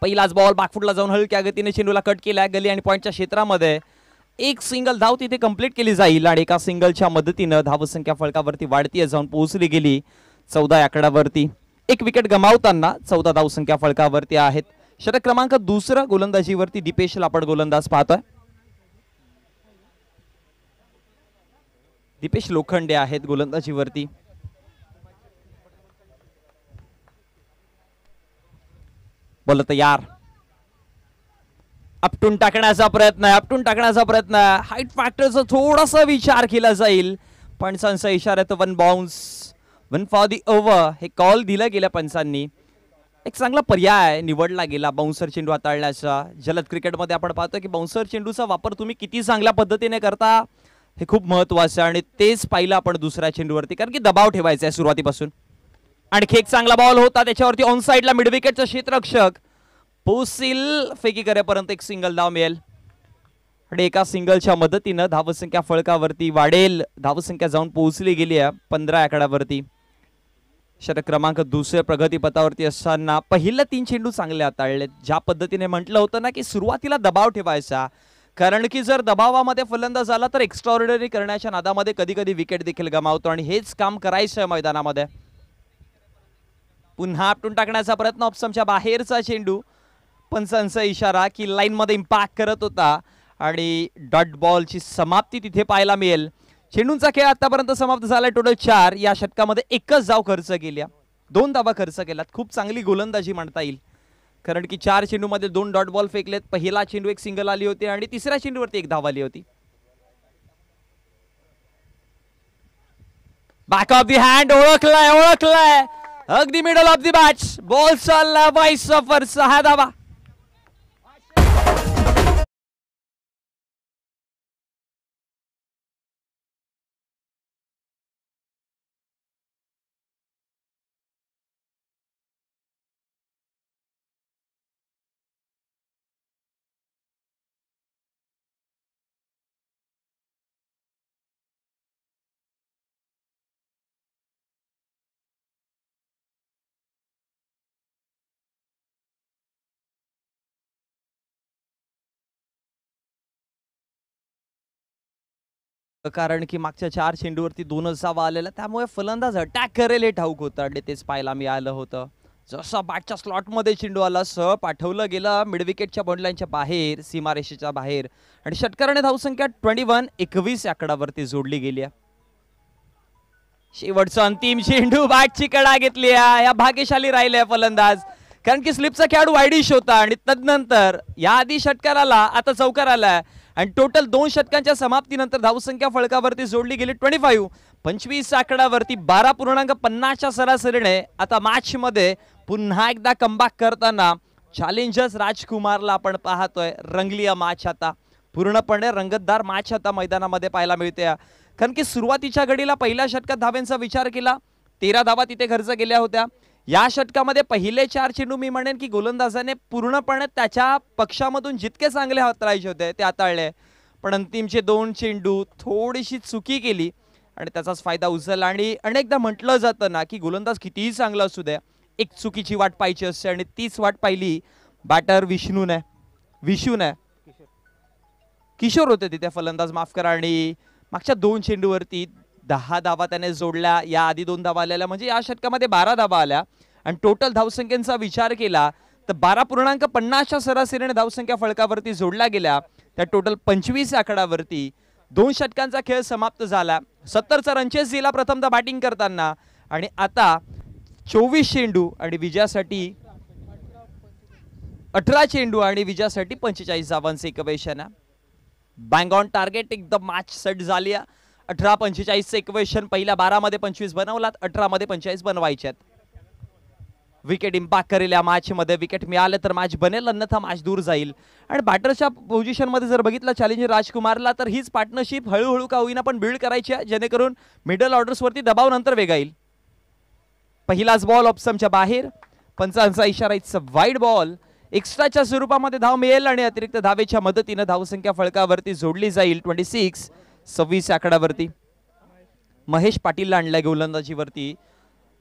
पहिलाच बॉल बॅकफुटला जाऊन हलक्या गतीने चेंडूला कट केला गली आणि पॉईंटच्या क्षेत्रामध्ये एक सिंगल धाव तिथे कंप्लीट केली जाईल आणि एका सिंगलच्या मदतीनं धावसंख्या फळकावरती वाढती जाऊन पोहोचली गेली 14 आकड्यावरती. एक विकेट गमावताना 14 धावसंख्या फळकावरती आहेत. षटक क्रमांक 2 गोलंदाजीवरती दीपेश लापड गोलंदाज पाहतोय. दीपेश लोखंडे आहेत गोलंदाजीवरती. बोल तयार. अपटून टाकण्याचा प्रयत्न आहे. अपटून टाकण्याचा प्रयत्न हाईट फॅक्टरचा थोडासा विचार केला जाईल. पंचांचा इशारा 1 बाउन्स 1 फॉर दी ओव्हर हे कॉल दिला गेल्या पंचांनी. एक चांगला पर्याय निवडला गेला बाउन्सर चेंडू हाताळण्याचा. जलद क्रिकेटमध्ये आपण पाहतो की बाउन्सर चेंडूचा वापर तुम्ही किती चांगल्या पद्धतीने करता हे खूप महत्त्वाचं आहे आणि तेच पाहिलं आपण दुसऱ्या चेंडूवरती कारण की दबाव ठेवायचा आहे सुरुवातीपासून. आणखी एक चांगला बॉल होता त्याच्यावरती ऑन साइडला मिड विकेटचा क्षेत्ररक्षक पोसिल फेकी करेपर्यंत एक सिंगल धाव मिळेल आणि एका सिंगलच्या मदतीनं धावसंख्या फळकावरती वाढेल. धावसंख्या जाऊन पोहोचली गेली आहे 15 आकड्यावरती. षटक क्रमांक 2 प्रगतीपथावरती असताना पहिल्या 3 चेंडू चांगले हाताळले. ज्या पद्धतीने म्हटलं होतं ना की सुरुवातीला दबाव ठेवायचा कारण की जर दबावामध्ये फलंदाज आला तर एक्स्ट्राऑर्डिनरी करण्याच्या नादामध्ये कधी कधी विकेट देखील गमावतो आणि हेच काम करायचं आहे मैदानामध्ये. पुन्हा आपटून टाकण्याचा प्रयत्न ऑप्शनच्या बाहेरचा चेंडू पंचांचा इशारा की लाईन मध्ये इम्पॅक्ट करत होता आणि डॉट बॉलची समाप्ती तिथे पाहायला मिळेल. चेंडूंचा खेळ आतापर्यंत समाप्त झालाय. टोटल 4 या षटकामध्ये एकच धाव खर्च केल्या 2 धावा खर्च केल्यात. खूप चांगली गोलंदाजी म्हणता येईल कारण की 4 चेंडूमध्ये 2 डॉट बॉल फेकलेत. पहिला चेंडू एक सिंगल आली होती आणि तिसऱ्या चेंडूवरती एक धाव आली होती. बॅक ऑफ दी हँड ओळखलाय अगदी middle of the batch ball चालला वाईस सफर 6 धावा. कारण की मागच्या 4 चेंडूवरती 2च धावा आलेल्या त्यामुळे फलंदाज अटॅक करेल हे ठाऊक होतं आणि तेच पाहायला मिळालं होतं. जसा बॅटच्या स्लॉटमध्ये चेंडू आला सह पाठवलं गेलं मिड विकेटच्या बॉन्डलाईनच्या बाहेर, सीमारेषेच्या बाहेर आणि षटकाराने धावसंख्या 21 आकडावरती जोडली गेली आहे. शेवटचा अंतिम चेंडू बॅटची कडा घेतली आहे. या भाग्यशाली राहिले फलंदाज, कारण की स्लिपचा खेळाडू वाईडिश होता आणि तदनंतर या आधी षटकार आला, आता चौकार आलाय आणि टोटल 2 षटकांच्या समाप्तीनंतर धावसंख्या फळकावरती जोडली गेली 25 आकडावरती 12.50च्या सरासरीने. आता मॅच मध्ये पुन्हा एकदा कमबॅक करताना चॅलेंजर्स राजकुमारला आपण पाहतोय. रंगली मॅच आता पूर्णपणे रंगतदार मॅच आता मैदानामध्ये पाहायला मिळते, कारण की सुरुवातीच्या घडीला पहिल्या षटकात धावांचा विचार केला 13 धावा तिथे खर्च केल्या होत्या. या षटकामध्ये पहिले 4 चेंडू मी म्हणेन की गोलंदाजाने पूर्णपणे त्याच्या पक्षामधून जितके चांगले हाताळायचे होते ते हाताळले, पण अंतिमचे 2 चेंडू थोडीशी चुकी केली आणि त्याचाच फायदा उचलला. आणि अनेकदा म्हटलं जातं ना की गोलंदाज कितीही चांगला असू द्या, एक चुकीची वाट पाहायची असते आणि तीच वाट पाहिली बॅटर विशूने किशोर होते तिथे फलंदाज, माफ करा. आणि मागच्या 2 चेंडूवरती 10 धावा त्याने जोडल्या. या आधी 2 धावा आलेल्या, म्हणजे या षटकामध्ये 12 धावा आल्या आणि टोटल धावसंख्येचा विचार केला तर 12.50च्या सरासरीने धावसंख्या फळकावरती जोडल्या गेल्या. त्या टोटल 25 आकडावरती 2 षटकांचा खेळ समाप्त झाला. 70चा रनचेस दिला प्रथमतः बॅटिंग करताना आणि आता 24 चेंडू आणि विजयासाठी 18 चेंडू आणि विजयासाठी 45 धावांचे एकवेशन. बँग ऑन टार्गेट, एकदम मॅच सेट झाली. 18-45चे इक्वेशन. पहिल्या 12 मध्ये 25 बनवलात, 18 मध्ये 45 बनवायच्यात. विकेट इम्पॅक्ट करेल या मॅच मध्ये. विकेट मिळाले तर मॅच बनेल, अन्यथा मॅच दूर जाईल. आणि बॅटरच्या पोझिशन मध्ये जर बघितलं चॅलेंजर राजकुमारला तर हीच पार्टनरशिप हळूहळू का होईना पण बिल्ड करायची आहे, जेणेकरून मिडल ऑर्डर्स वरती दबाव नंतर वेगा येईल. पहिलाच बॉल ऑप्शनच्या बाहेर, पंचांचा इशारा, इट्स अ वाईड बॉल. एक्स्ट्राच्या स्वरूपामध्ये धाव मिळेल आणि अतिरिक्त धावेच्या मदतीने धावसंख्या फळकावरती जोडली जाईल 26 आकडावरती. महेश पाटीलला आणलाय गोलंदाजीवरती.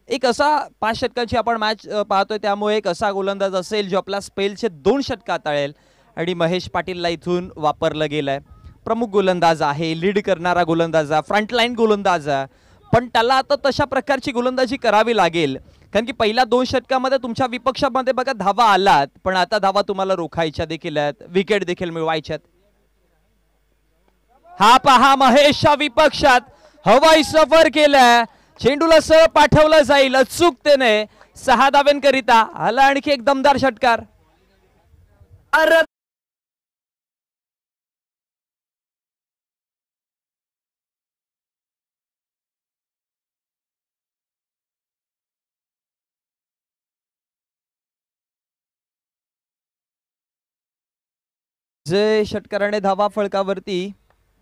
एक असा 5 षटकांची आपण मॅच पाहतोय, त्यामुळे एक असा गोलंदाज असेल जो आपला स्पेलचे 2 षटक हाताळेल आणि महेश पाटीलला इथून वापरलं गेलंय. प्रमुख गोलंदाज आहे, लीड करणारा गोलंदाज आहे, फ्रंटलाईन गोलंदाज आहे, पण त्याला आता तशा प्रकारची गोलंदाजी करावी लागेल, कारण की पहिल्या 2 षटकामध्ये तुमच्या विपक्षामध्ये बघा धावा आलात, पण आता धावा तुम्हाला रोखायच्या देखील आहेत, विकेट देखील मिळवायच्यात. हा पहा महेशच्या विपक्षात हवाई सफर केलाय, चेंडूला सह पाठवलं जाईल अचूकतेने 6 धाव्यांकरिता. आला आणखी एक दमदार षटकार. जे षटकाराने धावा फळकावरती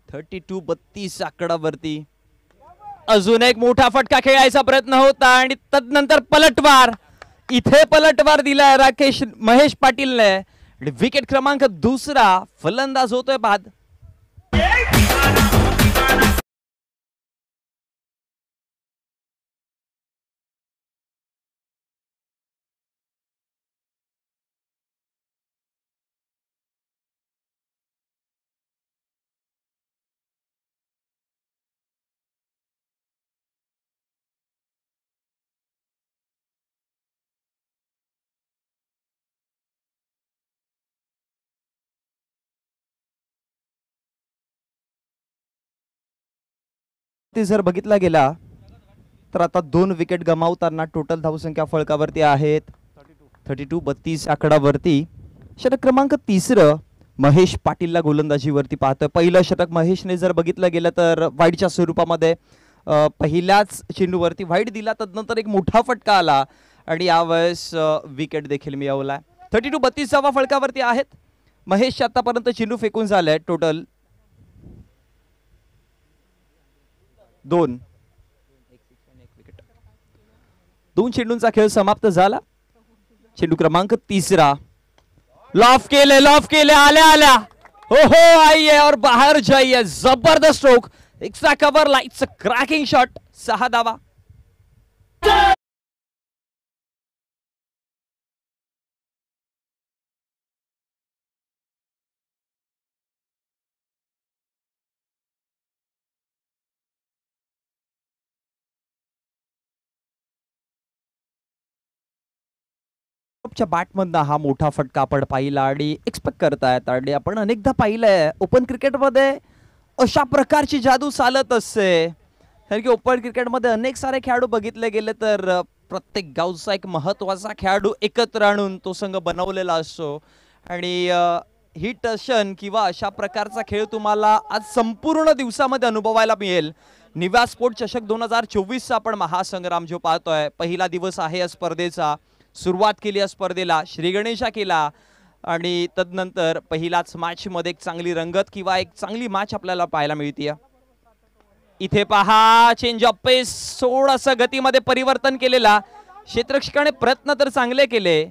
32 आकडावरती. अजून एक मोठा फटका खेळायचा प्रयत्न होता आणि तदनंतर पलटवार. इथे पलटवार दिलाय महेश पाटीलने. विकेट क्रमांक 2 फलंदाज होतोय बाद. ते जर बघितला गेला तर आता 2 विकेट गमावताना टोटल धावसंख्या फळकावरती आहेत 32 आकडावरती. षटक क्रमांक 3 महेश पाटीलला गोलंदाजीवरती पाहतोय. पहिलं षटक महेशने जर बघितलं गेलं तर वाईडच्या स्वरूपामध्ये पहिल्याच चेंडूवरती वाईड दिला, तदनंतर एक मोठा फटका आला आणि यावेळेस विकेट देखील मिळवला. 32 फळकावरती आहेत. महेश आतापर्यंत चेंडू फेकून झालाय टोटल 2 चेंडूंचा खेळ समाप्त झाला. चेंडू क्रमांक 3 लॉफ केले आल्या हो आइए और बाहर जाइए. जबरदस्त stroke, extra cover lights cracking shot, 6 धावा. टॉपच्या बॅटमधनं हा मोठा फटका आपण पाहिला आणि एक्सपेक्ट करतायत आणि आपण अनेकदा पाहिलंय ओपन क्रिकेटमध्ये अशा प्रकारची जादू चालत असते. कारण की ओपन क्रिकेटमध्ये अनेक सारे खेळाडू बघितले गेले तर प्रत्येक गावचा एक महत्वाचा खेळाडू एकत्र आणून तो संघ बनवलेला असतो आणि ही टशन किंवा अशा प्रकारचा खेळ तुम्हाला आज संपूर्ण दिवसामध्ये अनुभवायला मिळेल. निव्या स्पोर्ट चषक 2024चा आपण महासंग्राम जो पाहतोय, पहिला दिवस आहे या स्पर्धेचा. सुरुवात केली या स्पर्धेला श्री गणेशा केला आणि तदनंतर पहिलाच मॅच मध्ये एक चांगली रंगत किंवा एक चांगली मॅच आपल्याला पाहायला मिळते. इथे पहा चेंज ऑफ पेस, थोडंसं गतीमध्ये परिवर्तन केलेला. क्षेत्ररक्षकाने प्रयत्न तर चांगले केले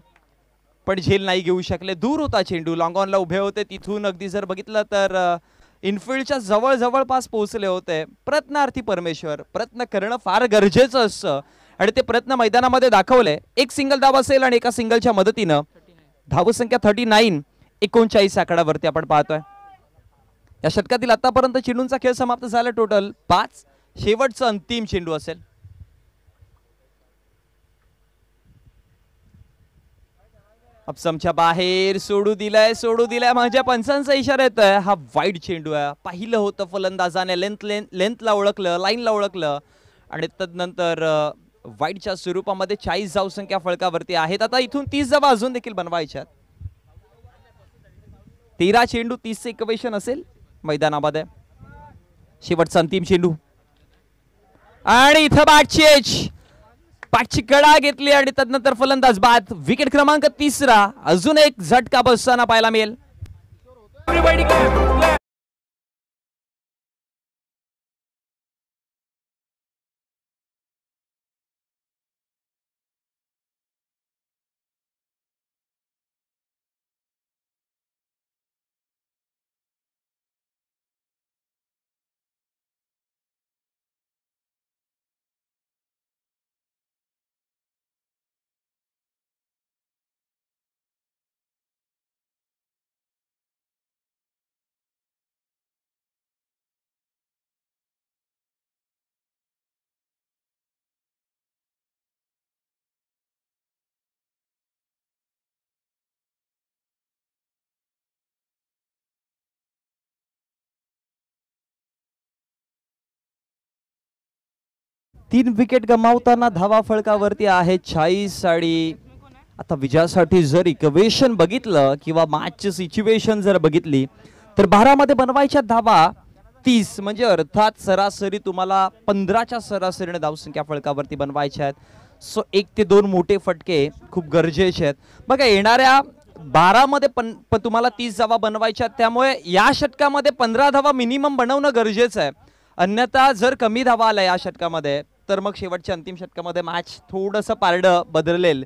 पण झेल नाही घेऊ शकले. दूर होता चेंडू, लॉंग ऑनला उभे होते, तिथून अगदी जर बघितलं तर इनफिल्डच्या जवळ जवळपास पोहोचले होते. प्रयत्नार्थी परमेश्वर, प्रयत्न करणं फार गरजेचं असतं आणि ते प्रयत्न मैदानामध्ये दाखवले. एक सिंगल धाव असेल आणि एका सिंगलच्या मदतीनं धावसंख्या 39 39 आकड्यावरती आपण पाहतोय. या षटकातील आतापर्यंत चेंडूंचा खेळ समाप्त झाला टोटल 5. शेवटचा अंतिम चेंडू असेल. अपसमच्या बाहेर सोडू दिलाय म्हणजे पंचांचा इशारा येतोय. हा वाईड चेंडू आहे. पाहिलं होतं फलंदाजाने लेंथला ओळखलं, लाईनला ओळखलं आणि तदनंतर वाईडच्या स्वरूपामध्ये 40 धावसंख्या फळकावरती आहेत. आता इथून 30 धावा अजून देखील बनवायच्यात. 13 चेंडू 30चे इक्वेशन असेल मैदानामध्ये. शेवटचा अंतिम चेंडू आणि इथं पाठची कडा घेतली आणि तदनंतर फलंदाज बाद. विकेट क्रमांक 3. अजून एक झटका बसताना पाहायला मिळेल. तीन विकेट गमावताना धावा फळकावरती आहे 40 आणि आता विजयासाठी जर इक्वेशन बघितलं किंवा मॅचची सिच्युएशन जर बघितली तर 12 मध्ये बनवायच्या धावा 30 म्हणजे अर्थात सरासरी तुम्हाला 15च्या सरासरीने धावसंख्या फळकावरती बनवायच्या आहेत. सो 1 ते 2 मोठे फटके खूप गरजेचे आहेत. बघा येणाऱ्या 12 मध्ये तुम्हाला 30 धावा बनवायच्या, त्यामुळे या षटकामध्ये 15 धावा मिनिमम बनवणं गरजेचं आहे. अन्यथा जर कमी धावा आल्या या षटकामध्ये तर मग शेवटच्या अंतिम षटकामध्ये मॅच थोडंसं पारडं बदलेल.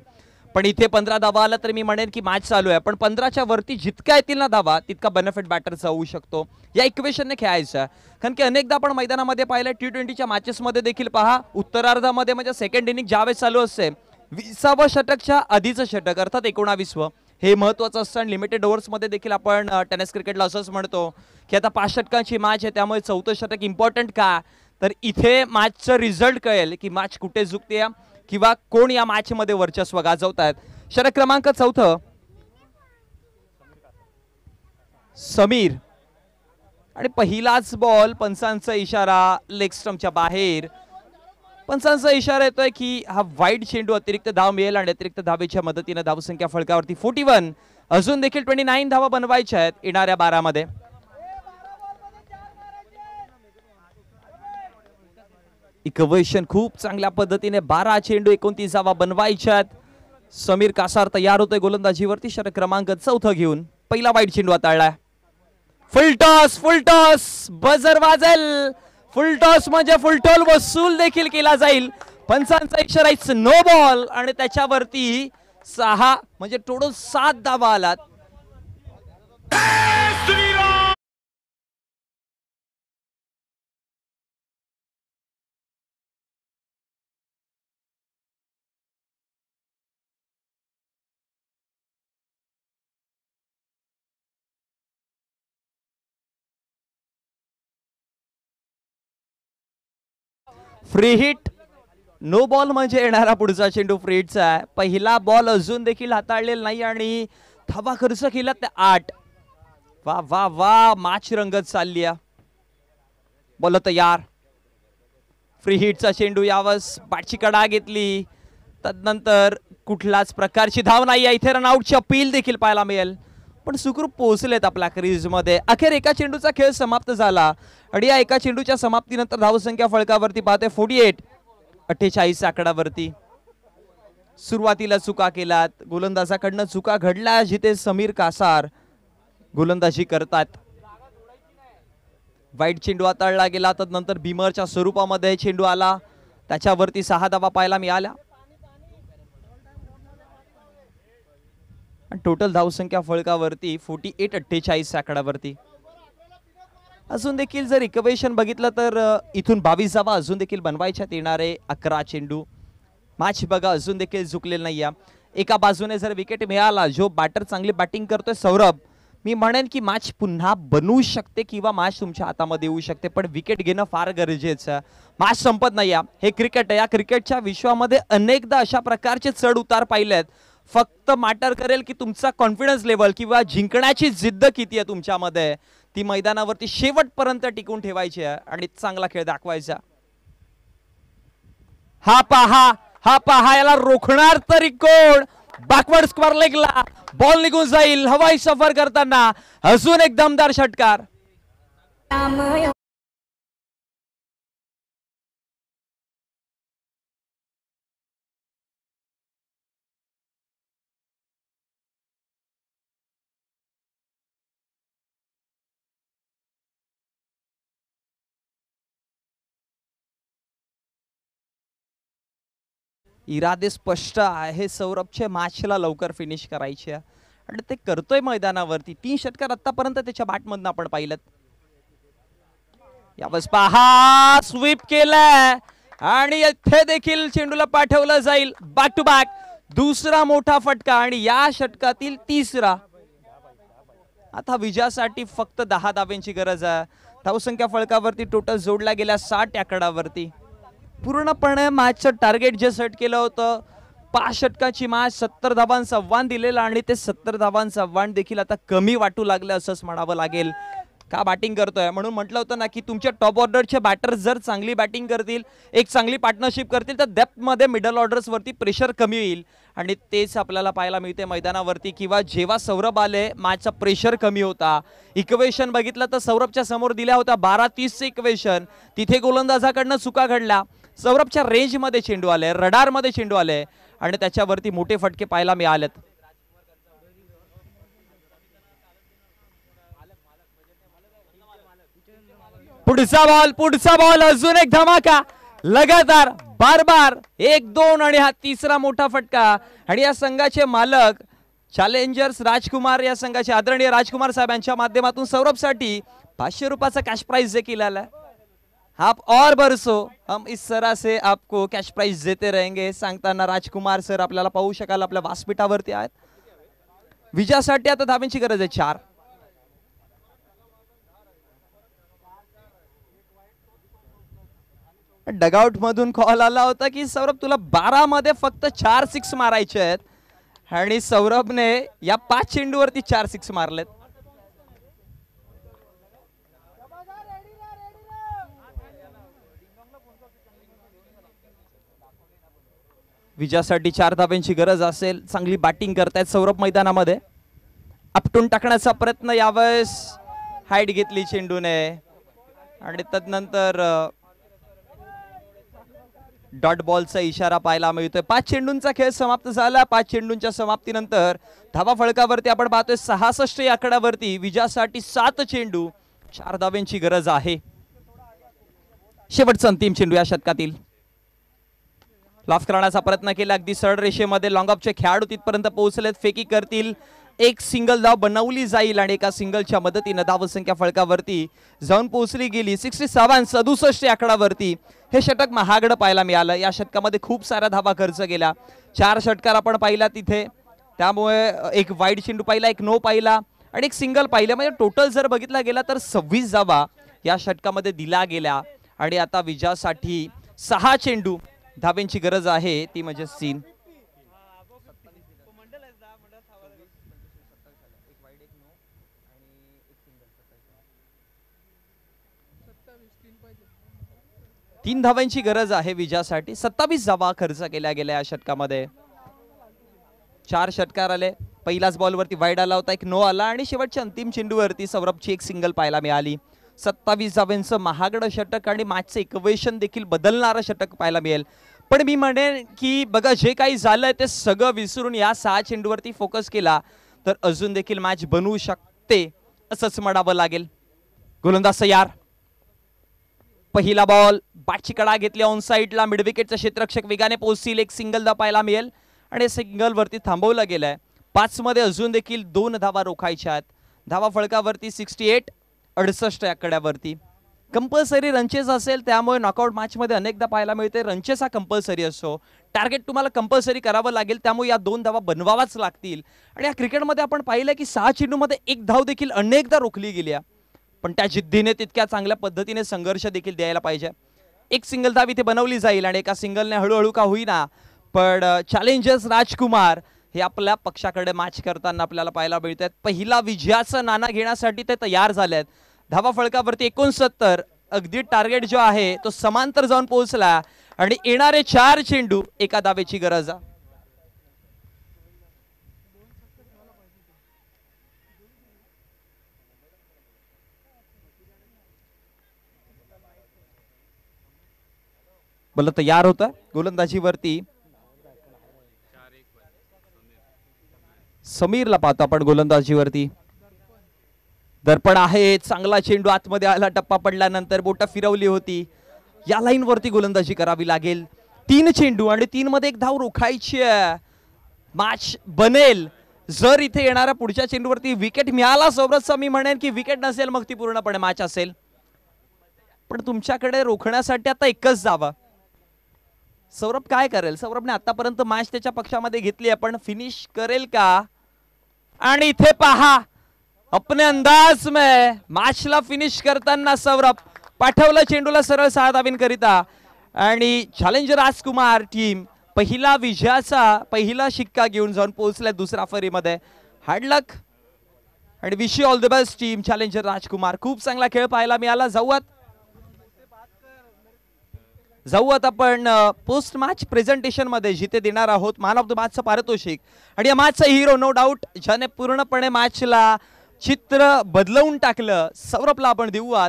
पण इथे 15 धावा आला तर मी म्हणेन की मॅच चालू आहे. पण 15च्या वरती जितक्या येतील ना धावा तितका बेनिफिट बॅटरचा होऊ शकतो. या इक्वेशनने खेळायचं आहे. कारण की अनेकदा आपण मैदानामध्ये पाहिलं T20च्या मॅचेसमध्ये देखील पहा, उत्तरार्धामध्ये म्हणजे सेकंड इनिंग ज्यावेळेस चालू असते 20व्या षटकच्या आधीचं षटक अर्थात 19वे हे महत्वाचं असतं. आणि लिमिटेड ओव्हर्समध्ये देखील आपण टेनिस क्रिकेटला असंच म्हणतो की आता 5 षटकांची मॅच आहे, त्यामुळे 4थं षटक इम्पॉर्टंट का, तर इथे मॅचचं रिझल्ट कळेल की मॅच कुठे झुकते किंवा कोण या मॅच मध्ये वर्चस्व गाजवतात. षटक क्रमांक 4 समीर आणि पहिलाच बॉल, पंचांचा इशारा लेग स्टंपच्या बाहेर. पंचांचा इशारा येतोय की हा वाईड चेंडू अतिरिक्त धाव मिळेल आणि अतिरिक्त धावेच्या मदतीने धावसंख्या फळकावरती 41. अजून देखील 29 धावा बनवायच्या आहेत येणाऱ्या 12 मध्ये. इक्वेशन खूप चांगल्या पद्धतीने 12 चेंडू 29 धावा बनवायच्यात. समीर कासार तयार होतोय गोलंदाजीवरती षटक क्रमांक 4 घेऊन. पहिला वाईड चेंडू हाताळलाय. फुल टॉस बजर वाजेल. फुल टॉस म्हणजे फुलटॉल वसूल देखील केला जाईल. पंचांचा इशारा इट्स नो बॉल आणि त्याच्यावरती 6 म्हणजे टोटल 7 धावा आलात. फ्री हिट नो बॉल म्हणजे येणारा पुढचा चेंडू फ्रीडचा आहे. पहिला बॉल अजून देखील हाताळलेला नाही आणि धावा खर्च केला त्या 8. वा वा वा, मॅच रंगत चालली आहे. बॉल तयार. फ्री हिटचा चेंडू यावस बॅटची कडा घेतली. तदनंतर कुठलाच प्रकारची धाव नाही आहे. इथे रनआउटची अपील देखील पाहायला मिळेल, पण सुखरूप पोहोचलेत आपल्या क्रीजमध्ये. अखेर एका चेंडूचा खेळ समाप्त झाला आणि या एका चेंडूच्या समाप्तीनंतर धावसंख्या फळकावरती पाहते 48 आकडावरती. सुरुवातीला चुका केलात, गोलंदाजाकडनं चुका घडल्या, जिथे समीर कासार गोलंदाजी करतात. वाईट चेंडू हाताळला गेला, तदनंतर भीमरच्या स्वरूपामध्ये चेंडू आला, त्याच्यावरती 6 धावा पाहायला मिळाल्या. टोटल धावसंख्या फळकावरती 48 आकडावरती. अजून देखील जर इक्वेशन बघितलं तर इथून 22 धावा अजून देखील बनवायच्यात. येणारे 11 चेंडू. मॅच बघा अजून देखील झुकलेलं नाही आहे. एका बाजूने जर विकेट मिळाला, जो बॅटर चांगली बॅटिंग करतोय सौरभ, मी म्हणेन की मॅच पुन्हा बनवू शकते किंवा मॅच तुमच्या हातामध्ये येऊ शकते, पण विकेट घेणं फार गरजेचं आहे. मॅच संपत नाही आहे, हे क्रिकेट आहे. या क्रिकेटच्या विश्वामध्ये अनेकदा अशा प्रकारचे चढ उतार पाहिलेत. फक्त मॅटर करेल की तुमचा कॉन्फिडन्स लेवल किंवा जिंकण्याची जिद्द किती आहे तुमच्यामध्ये, ती मैदानावरती शेवटपर्यंत टिकून ठेवायची आहे आणि चांगला खेळ दाखवायचा. हा पहा याला रोखणार तरी कोण? बॅकवर्ड स्क्वेअर लेगला बॉल निघून जाईल. हवाई सफर करताना अजून एक दमदार षटकार. इरादे स्पष्ट आहे सौरभचे, मॅचला लवकर फिनिश करायचे आणि ते करतोय मैदानावरती. 3 षटकार आतापर्यंत त्याच्या बॅटमधून आपण पाहिलं. यावेळेस पहा स्वीप केलाय आणि इथे देखील चेंडूला पाठवलं जाईल. बॅक टू बॅक दुसरा मोठा फटका आणि या षटकातील 3रा. आता विजयासाठी फक्त 10 धाव्यांची गरज आहे. धावसंख्या फळकावरती टोटल जोडला गेल्या 60 आकडावरती. पूर्णपणे मॅचचं टार्गेट जे सेट केलं होतं, 5 षटकाची मॅच, 70 धावांचं आव्हान दिलेलं आणि ते 70 धावांचं आव्हान देखील आता कमी वाटू लागलं असंच म्हणावं लागेल. का बॅटिंग करतोय म्हणून म्हटलं होतं ना की तुमच्या टॉप ऑर्डरचे बॅटर जर चांगली बॅटिंग करतील, एक चांगली पार्टनरशिप करतील, तर डेप्थ मध्ये मिडल ऑर्डर्स वरती प्रेशर कमी होईल आणि तेच आपल्याला पाहायला मिळते मैदानावरती. किंवा जेव्हा सौरभ आले मॅचचा प्रेशर कमी होता. इक्वेशन बघितलं तर सौरभच्या समोर दिल्या होत्या 12-30 इक्वेशन, तिथे गोलंदाजाकडनं चुका घडल्या. सौरभच्या रेंजमध्ये चेंडू आले, रडारमध्ये चेंडू आले आणि त्याच्यावरती मोठे फटके पाहायला मिळालेत. पुढचा बॉल अजून एक धमाका लगातार बार 1-2 आणि हा 3रा मोठा फटका. आणि या संघाचे मालक चॅलेंजर्स राजकुमार, या संघाचे आदरणीय राजकुमार साहेब यांच्या माध्यमातून सौरभसाठी 500 रुपयाचा कॅश प्राइज देखील आला. आप और बरसो हम इस तरह से आपको कॅश प्राइज देते रहेंगे सांगताना राजकुमार सर आपल्याला पाहू शकाल आपल्या व्यासपीठावरती आहेत. विजयासाठी आता धावांची गरज आहे 4. डगआउट मधून कॉल आला होता की सौरभ तुला 12 मध्ये फक्त 4 सिक्स मारायचे आहेत आणि सौरभने या 5 चेंडूवरती 4 सिक्स मारलेत. विजयासाठी 4 धाब्यांची गरज असेल. चांगली बॅटिंग करतायत सौरभ मैदानामध्ये. आपटून टाकण्याचा प्रयत्न, यावेळेस हाईट घेतली चेंडूने आणि तदनंतर डॉट बॉलचा इशारा पाहायला मिळतोय. 5 चेंडूंचा खेळ समाप्त झाला. 5 चेंडूंच्या समाप्तीनंतर धावा फळकावरती आपण पाहतोय 66 आकड्यावरती. विजयासाठी 7 चेंडू, 4 धाव्यांची गरज आहे. शेवटचा अंतिम चेंडू या षटकातील. लॉफ करण्याचा प्रयत्न केला, अगदी सरळ रेषेमध्ये लॉंग ऑफचे खेळाडू तिथपर्यंत पोहोचलेत. फेकी करतील, एक सिंगल धाव बनवली जाईल आणि एका सिंगलच्या मदतीने धावसंख्या फळकावरती जाऊन पोहोचली गेली. 67 आकडावरती हे षटक महागडं पाहायला मिळालं. या षटकामध्ये खूप साऱ्या धावा खर्च केल्या. 4 षटकार आपण पाहिला तिथे, त्यामुळे एक वाईड चेंडू पाहिला, एक नो पाहिला आणि एक सिंगल पाहिलं. म्हणजे टोटल जर बघितला गेला तर 26 धावा या षटकामध्ये दिल्या गेल्या आणि आता विजयासाठी 6 चेंडू धाब्यांची गरज आहे ती म्हणजे सीन. तीन धावांची गरज आहे विजयासाठी. 27 धावा खर्च केल्या गेल्या या षटकामध्ये. 4 षटकार आले. पहिल्याच बॉलवरती वाईड आला होता, एक नो आला आणि शेवटच्या अंतिम चेंडूवरती सौरभची एक सिंगल पाहायला मिळाली. 27 धावांचं महागडं षटक आणि मॅचचं इक्वेशन देखील बदलणारं षटक पाहायला मिळेल. पण मी म्हणेन की बघा जे काही झालंय ते सगळं विसरून या 6 चेंडूवरती फोकस केला तर अजून देखील मॅच बनवू शकते असंच म्हणावं लागेल. गोलंदाज तयार. पहिला बॉल बॅटची कडा घेतली ऑन साईडला. मिड विकेटचा क्षेत्ररक्षक वेगाने पोहोचतील. एक सिंगल दा पाहायला मिळेल आणि सिंगल वरती थांबवलं गेलंय. 5 मध्ये अजून देखील 2 धावा रोखायच्या आहेत. धावा फळकावरती 68, 68 या कड्यावरती. कंपल्सरी रनचेस असेल त्यामुळे नॉकआउट मॅच मध्ये अनेकदा पाहायला मिळते रनचेस हा कंपल्सरी असतो. टार्गेट तुम्हाला कंपल्सरी करावं लागेल त्यामुळे या 2 धावा बनवावाच लागतील. आणि या क्रिकेटमध्ये आपण पाहिलं की 6 चेंडूमध्ये 1 धाव देखील अनेकदा रोखली गेली आहे. पण त्या जिद्दीने तितक्या चांगल्या पद्धतीने संघर्ष देखील द्यायला पाहिजे. एक सिंगल धाव इथे बनवली जाईल आणि एका सिंगलने हळूहळू का होईना पण चॅलेंजर्स राजकुमार हे आपल्या पक्षाकडे मॅच करताना आपल्याला पाहायला मिळतात. पहिला विजयाचा नाणा घेण्यासाठी ते तयार झालेत. धावा फळकावरती 69. अगदी टार्गेट जो आहे तो समांतर जाऊन पोहोचला आणि येणारे 4 चेंडू एका धावेची गरज आहे. बल्ला तयार होता गोलंदाजीवरती. समीरला पाहतो आपण गोलंदाजीवरती. दर्पण आहे. चांगला चेंडू आतमध्ये आला. टप्पा पडल्यानंतर बोट फिरवली होती. या लाईन वरती गोलंदाजी करावी लागेल. 3 चेंडू आणि 3 मध्ये 1 धाव रोखायची. मॅच बनेल जर इथे येणाऱ्या पुढच्या चेंडूवरती विकेट मिळाला सोबतच मी म्हणेन की विकेट नसेल मग ती पूर्णपणे मॅच असेल. पण तुमच्याकडे रोखण्यासाठी आता एकच धावा. सौरभ काय करेल? सौरभने आतापर्यंत मॅच त्याच्या पक्षामध्ये घेतली आहे पण फिनिश करेल का? आणि इथे पहा अपने अंदाज में मॅचला फिनिश करताना सौरभ पाठवलं चेंडूला सरळ 6 धावींकरिता आणि चॅलेंजर राजकुमार टीम पहिला विजयाचा पहिला शिक्का घेऊन जाऊन पोहोचल्या दुसऱ्या फेरीमध्ये. हार्ड लक आणि wish you all the best team challenger Rajkumar. खूप चांगला खेळ पाहायला मिळाला. जाऊयात आपण पोस्ट मॅच प्रेझेंटेशन मध्ये जिथे देणार आहोत मॅन ऑफ द मॅचचं पारितोषिक. आणि या मॅचचा हिरो नो डाऊट ज्याने पूर्णपणे मॅचला चित्र बदलवून टाकलं सौरभला आपण देऊयात.